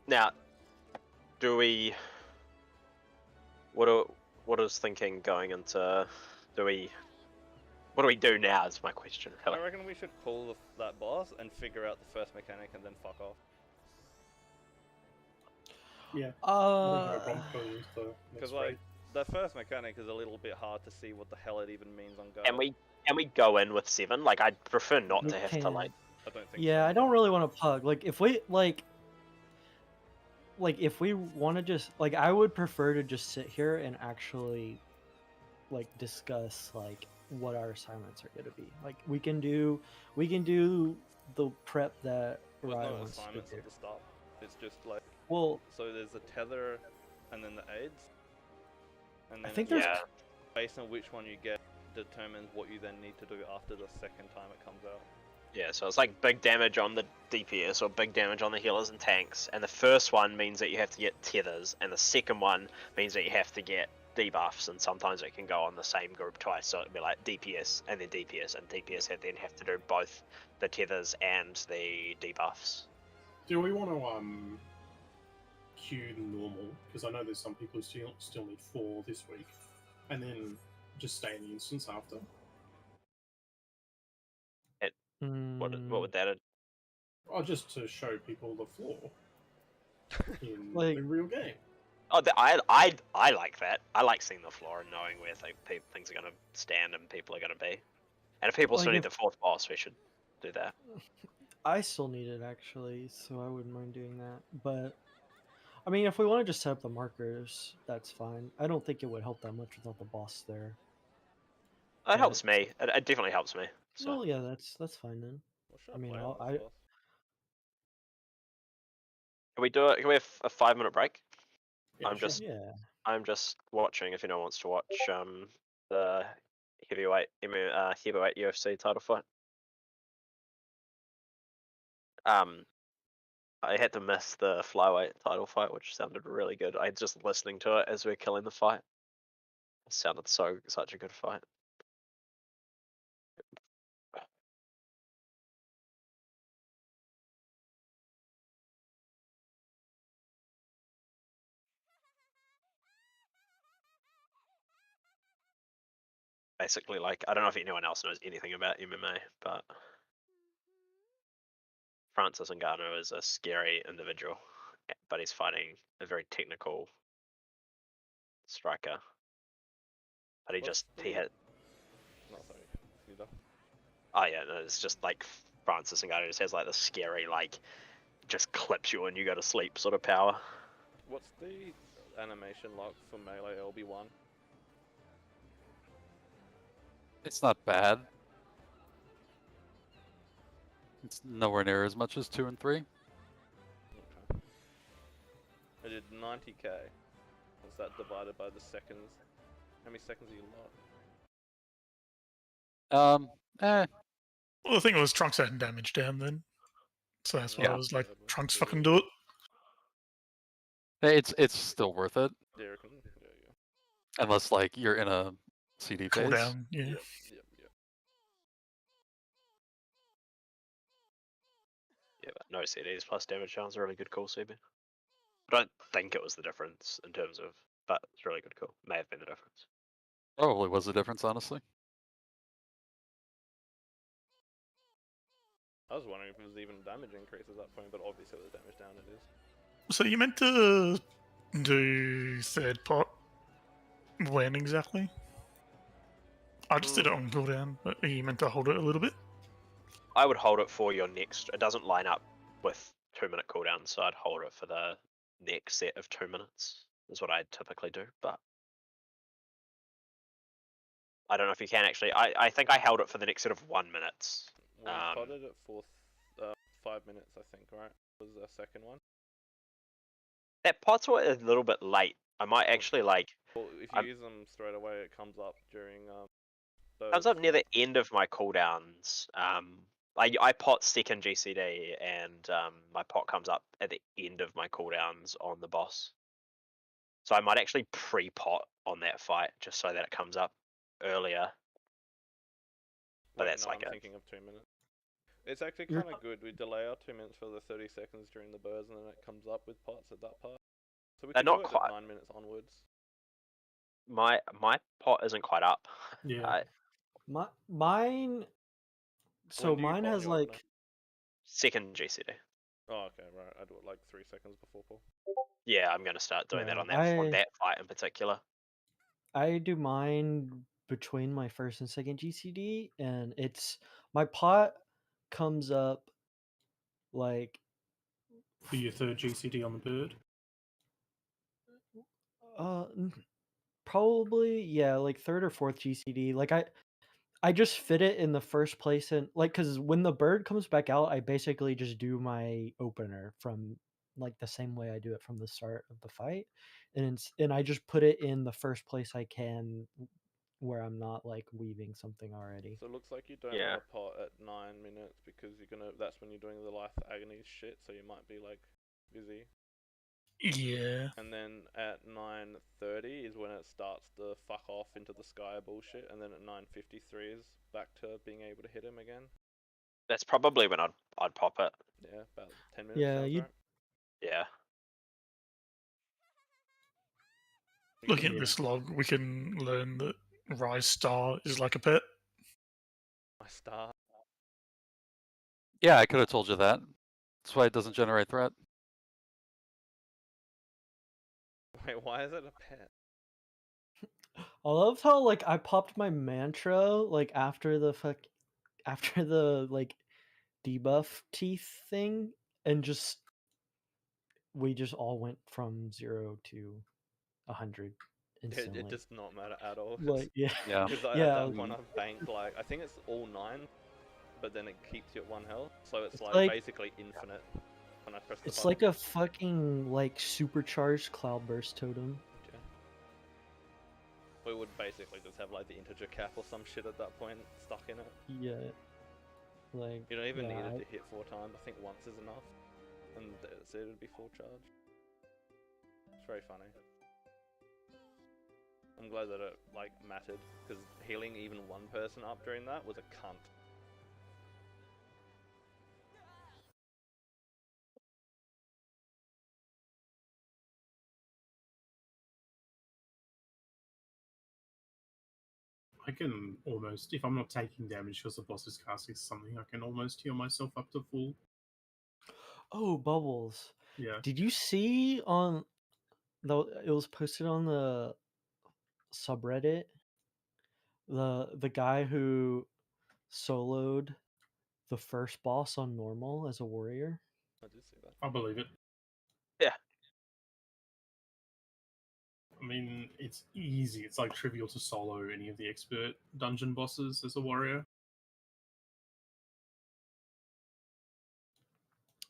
Now, do we? What is thinking going into? What do we do now? Is my question. I reckon we should pull that boss and figure out the first mechanic and then fuck off. Yeah. Because like the first mechanic is a little bit hard to see what the hell it even means on go. Can we go in with 7? Like, I'd prefer not We to have to can. like. I don't think. Yeah, I don't really want to pug. Like, if we like if we want to just like, I would prefer to just sit here and actually like discuss like what our assignments are gonna be. Like, we can do the prep that There's Ryan no wants to assignments do. at the start. It's just like, Well, so there's the tether, and then the aids, and I then think there's Yeah. based on which one you get determines what you then need to do after the second time it comes out. Yeah, so it's like big damage on the DPS or big damage on the healers and tanks, and the first one means that you have to get tethers, and the second one means that you have to get debuffs, and sometimes it can go on the same group twice, so it'd be like DPS and then DPS, and DPS then have to do both the tethers and the debuffs. Do we want to queue the normal? Because I know there's some people who still need 4 this week, and then just stay in the instance after. What would that? Oh, just to show people the floor in Like- the real game. Oh, I like that. I like seeing the floor and knowing where things are going to stand and people are going to be. And if people Like still need if- the 4th boss, we should do that. I still need it actually, so I wouldn't mind doing that. But I mean, if we want to just set up the markers, that's fine. I don't think it would help that much without the boss there. It helps me. It definitely helps me. So. Well, yeah, that's fine then. What should I mean, play I'll- on this boss? Can we do it? Can we have a 5-minute break? Yeah, I'm sure. just Yeah. I'm just watching. If anyone wants to watch the heavyweight UFC title fight. I had to miss the flyweight title fight, which sounded really good. I just listening to it as we're killing the fight. It sounded such a good fight. Basically, like, I don't know if anyone else knows anything about MMA, but Francis Ngannou is a scary individual, but he's fighting a very technical striker. But he What's he had. No, sorry. You done? Oh yeah, no, it's just like Francis Ngannou just has like the scary like, just clips you and you go to sleep sort of power. What's the animation lock for Melee LB1? It's not bad. It's nowhere near as much as 2 and 3. Okay. I did 90k. What's that divided by the seconds? How many seconds are you locked? Well, the thing was, Trunks had damage down then. So that's why Yeah. I was like, Probably. Trunks Yeah. fucking do it. It's still worth it. Yeah, yeah. Unless, like, you're in a CD phase. Cooldown, yeah. Yep. Yeah, but no CDs plus damage chance, a really good call, CB. I don't think it was the difference in terms of, but it's really good call. May have been the difference. Probably was the difference, honestly. I was wondering if it was even damage increase at that point, but obviously with the damage down it is. So you meant to do third pot when exactly? I just did it on cooldown, but you meant to hold it a little bit? I would hold it for your next. It doesn't line up with 2-minute cooldown, so I'd hold it for the next set of 2 minutes. Is what I typically do, but I don't know if you can actually. I think I held it for the next set of 1 minute. We potted it for 5 minutes, I think, right? Was the second one? That pot's a little bit late. I might actually like. Well, if you use them straight away, it comes up during Comes up near the end of my cooldowns. I pot second GCD and my pot comes up at the end of my cooldowns on the boss. So I might actually pre-pot on that fight just so that it comes up earlier. But that's no, like I'm thinking of 2 minutes. It's actually kind of good. We delay our 2 minutes for the 30 seconds during the burrs, and then it comes up with pots at that part. So we can not do it quite. at 9 minutes onwards. My pot isn't quite up. Yeah. Mine. So When do you mine pot has your opener? like Second GCD. Oh, okay, right. I do it like 3 seconds before pull. Yeah, I'm gonna start doing that Yeah, on that fight in particular. I do mine between my first and second GCD, and it's my pot comes up like For your third GCD on the bird. probably yeah, like third or fourth GCD. Like I just fit it in the first place, and like because when the bird comes back out, I basically just do my opener from like the same way I do it from the start of the fight, and I just put it in the first place I can, where I'm not like weaving something already. So it looks like you don't Yeah. want to pot at 9 minutes because that's when you're doing the life agony shit, so you might be like busy. Yeah. And then at 9:30 is when it starts the fuck off into the sky bullshit, and then at 9:53 is back to being able to hit him again. That's probably when I'd pop it. Yeah, about 10 minutes. Yeah, sounds you- right. Yeah. Looking at this log, we can learn that Rise Star is like a pet. My star. Yeah, I could have told you that. That's why it doesn't generate threat. Wait, why is it a pet? I love how like I popped my mantra like after the like debuff teeth thing, and we just all went from 0 to 100 instantly. It does not matter at all. Like yeah, Yeah. Because at yeah. that point I've banked like I think it's all 9, but then it keeps you at 1 health, so it's like like- basically infinite when I press the It's button. like a fucking like supercharged cloudburst totem. Yeah. We would basically just have like the integer cap or some shit at that point stuck in it. Yeah. Like You don't even yeah, need it to hit 4 times. I think once is enough, and that's it. It'd be full charge. It's very funny. I'm glad that it like mattered, because healing even one person up during that was a cunt. I can almost, if I'm not taking damage because the boss is casting something, I can almost heal myself up to full. Oh, Bubbles. Yeah. Did you see on it was posted on the subreddit, the guy who soloed the first boss on normal as a warrior. I did see that. I believe it. Yeah. I mean, it's easy. It's like trivial to solo any of the expert dungeon bosses as a warrior.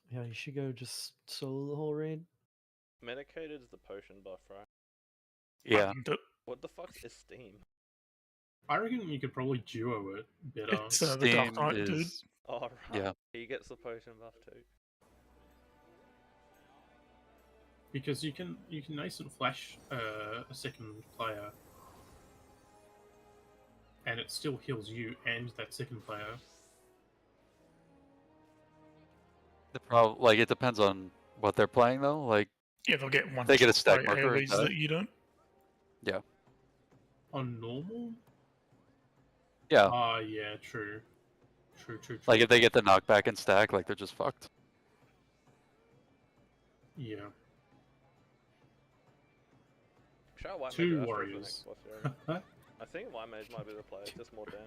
Yeah, you should go just solo the whole raid. Medicated is the potion buff, right? Yeah. What the fuck's Esteem? I reckon you could probably duo it better. It's the Dark Steam Knight, dude. is Oh, right. Yeah. He gets the potion buff too. Because you can nascent flash a second player, and it still heals you and that second player. the problem. Like it depends on what they're playing though. Like Yeah, they'll get one. They get a shot stack by marker, AoEs is that- that you don't. On normal? yeah, Ah, yeah, true. True. like if they get the knockback and stack, like they're just fucked. Yeah. Shout out White Two Mage Astro for the warriors. next boss area. I think White Mage might be the play, just more damn.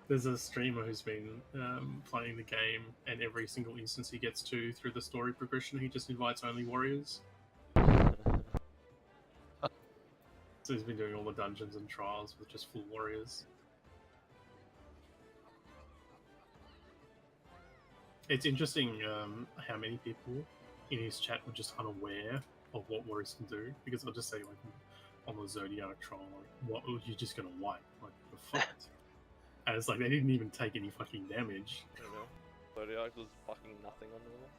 There's a streamer who's been playing the game, and every single instance he gets to through the story progression, he just invites only warriors. So he's been doing all the dungeons and trials with just full warriors. It's interesting how many people in his chat were just unaware of what warriors can do, because I'll just say, like, on the Zodiac trial, like, what, you're just gonna wipe, like, the fuck? And it's like, they didn't even take any fucking damage. You know? Zodiac was fucking nothing on normal.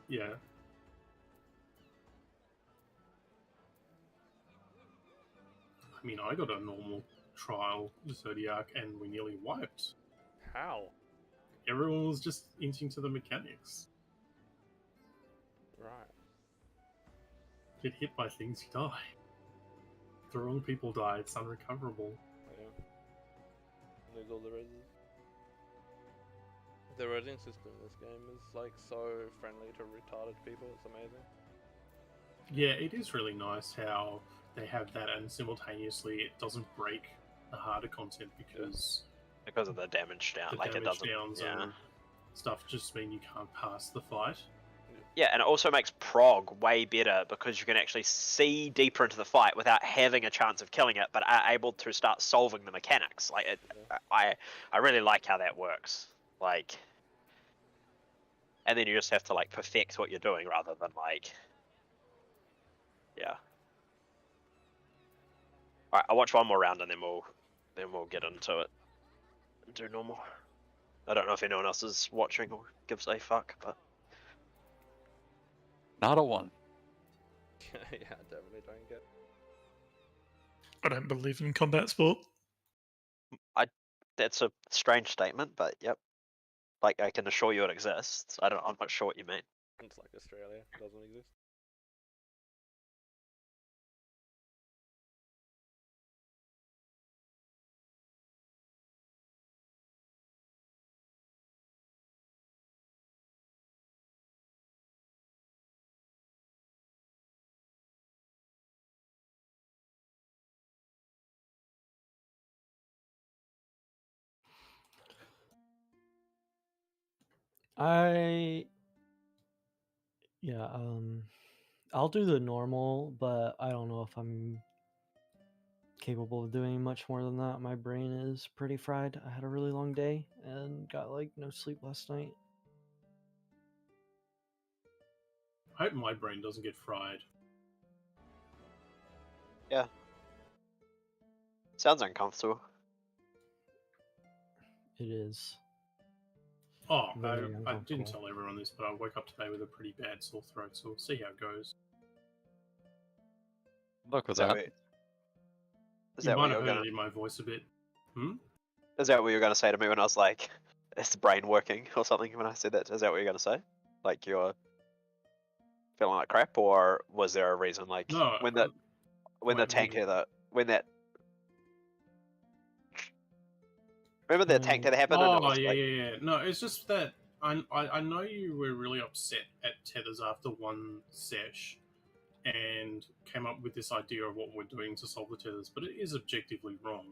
Yeah. I mean, I got a normal trial Zodiac and we nearly wiped. How? Everyone was just inching to the mechanics. Right. Get hit by things, you die. The wrong people die, it's unrecoverable. Yeah. Lose all the reses. The resing system in this game is like so friendly to retarded people, it's amazing. Yeah, it is really nice how they have that, and simultaneously it doesn't break the harder content because Because of the damage down, the like it damage doesn't. downs Yeah. and stuff just mean you can't pass the fight. Yeah, and it also makes prog way better because you can actually see deeper into the fight without having a chance of killing it, but are able to start solving the mechanics. Like, I really like how that works. Like, and then you just have to like perfect what you're doing rather than like, yeah. All right, I'll watch one more round and then we'll get into it and do normal. I don't know if anyone else is watching or gives a fuck, but. Not a one. Yeah, I definitely don't get. I don't believe in combat sport. That's a strange statement, but yep. Like, I can assure you it exists. I'm not sure what you mean. It's like Australia, it doesn't exist. I'll do the normal, but I don't know if I'm capable of doing much more than that. My brain is pretty fried. I had a really long day and got like no sleep last night. I hope my brain doesn't get fried. Yeah. Sounds uncomfortable. It is. Oh, Very I didn't uncomfortable. tell everyone this, but I woke up today with a pretty bad sore throat, so we'll see how it goes. Look with Is that that. what, is You that what might you have were heard gonna? it in my voice a bit. Is that what you were gonna say to me when I was like, "Is the brain working?" or something? When I said that, is that what you're gonna say? Like you're feeling like crap, or was there a reason? Like No, when the wait, tank really? tether, when that. Remember that tank Mm. tether happened? And it Oh, was yeah, like, yeah. No, it's just that I know you were really upset at tethers after one sesh, and came up with this idea of what we're doing to solve the tethers, but it is objectively wrong.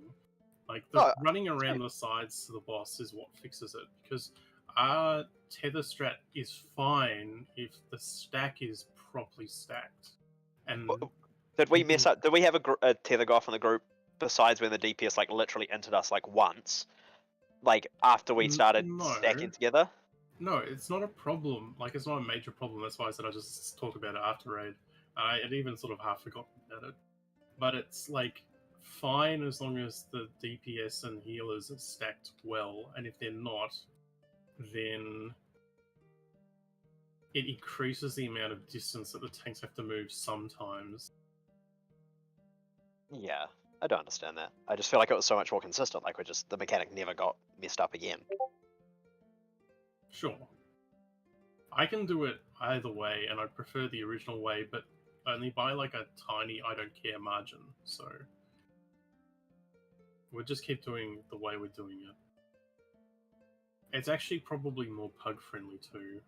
Like, the Oh, running around the sides to the boss is what fixes it, because our tether strat is fine if the stack is properly stacked. And Did we mess people- up? Did we have a tether go off in the group besides when the DPS like literally entered us like once? Like after we started stacking No. together? No, it's not a problem. Like, it's not a major problem. That's why I said I just talk about it after raid. I had even sort of half forgotten about it. But it's like fine as long as the DPS and healers are stacked well, and if they're not, then it increases the amount of distance that the tanks have to move sometimes. Yeah, I don't understand that. I just feel like it was so much more consistent. Like the mechanic never got messed up again. Sure. I can do it either way, and I prefer the original way, but only by like a tiny I don't care margin, so we'll just keep doing the way we're doing it. It's actually probably more pug friendly too.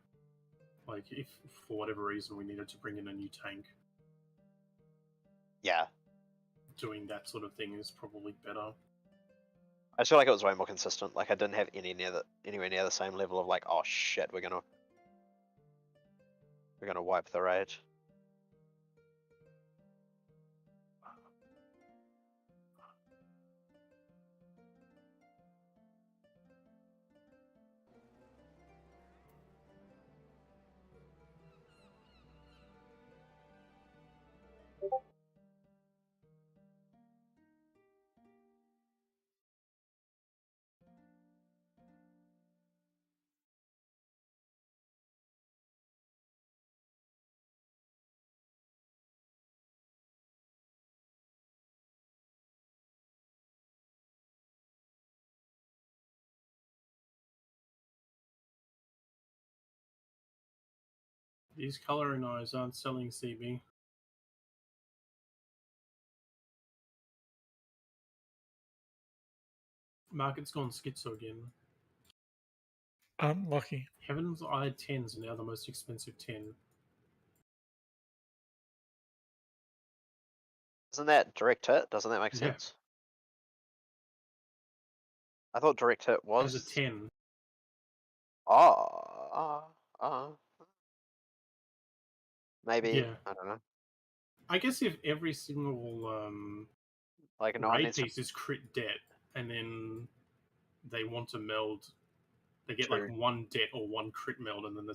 Like, if for whatever reason we needed to bring in a new tank, Yeah, doing that sort of thing is probably better. I just feel like it was way more consistent. Like I didn't have anywhere near the same level of like, oh shit, we're gonna wipe the raid. These coloring eyes aren't selling, CB. Market's gone schizo again. Lucky. Heaven's Eye 10s are now the most expensive 10. Isn't that direct hit? Doesn't that make Yeah. sense? I thought direct hit was As a 10. Maybe Yeah. I don't know. I guess if every single Like no one raid needs to piece is crit debt, and then they want to meld, they get like True. one debt or one crit meld, and then the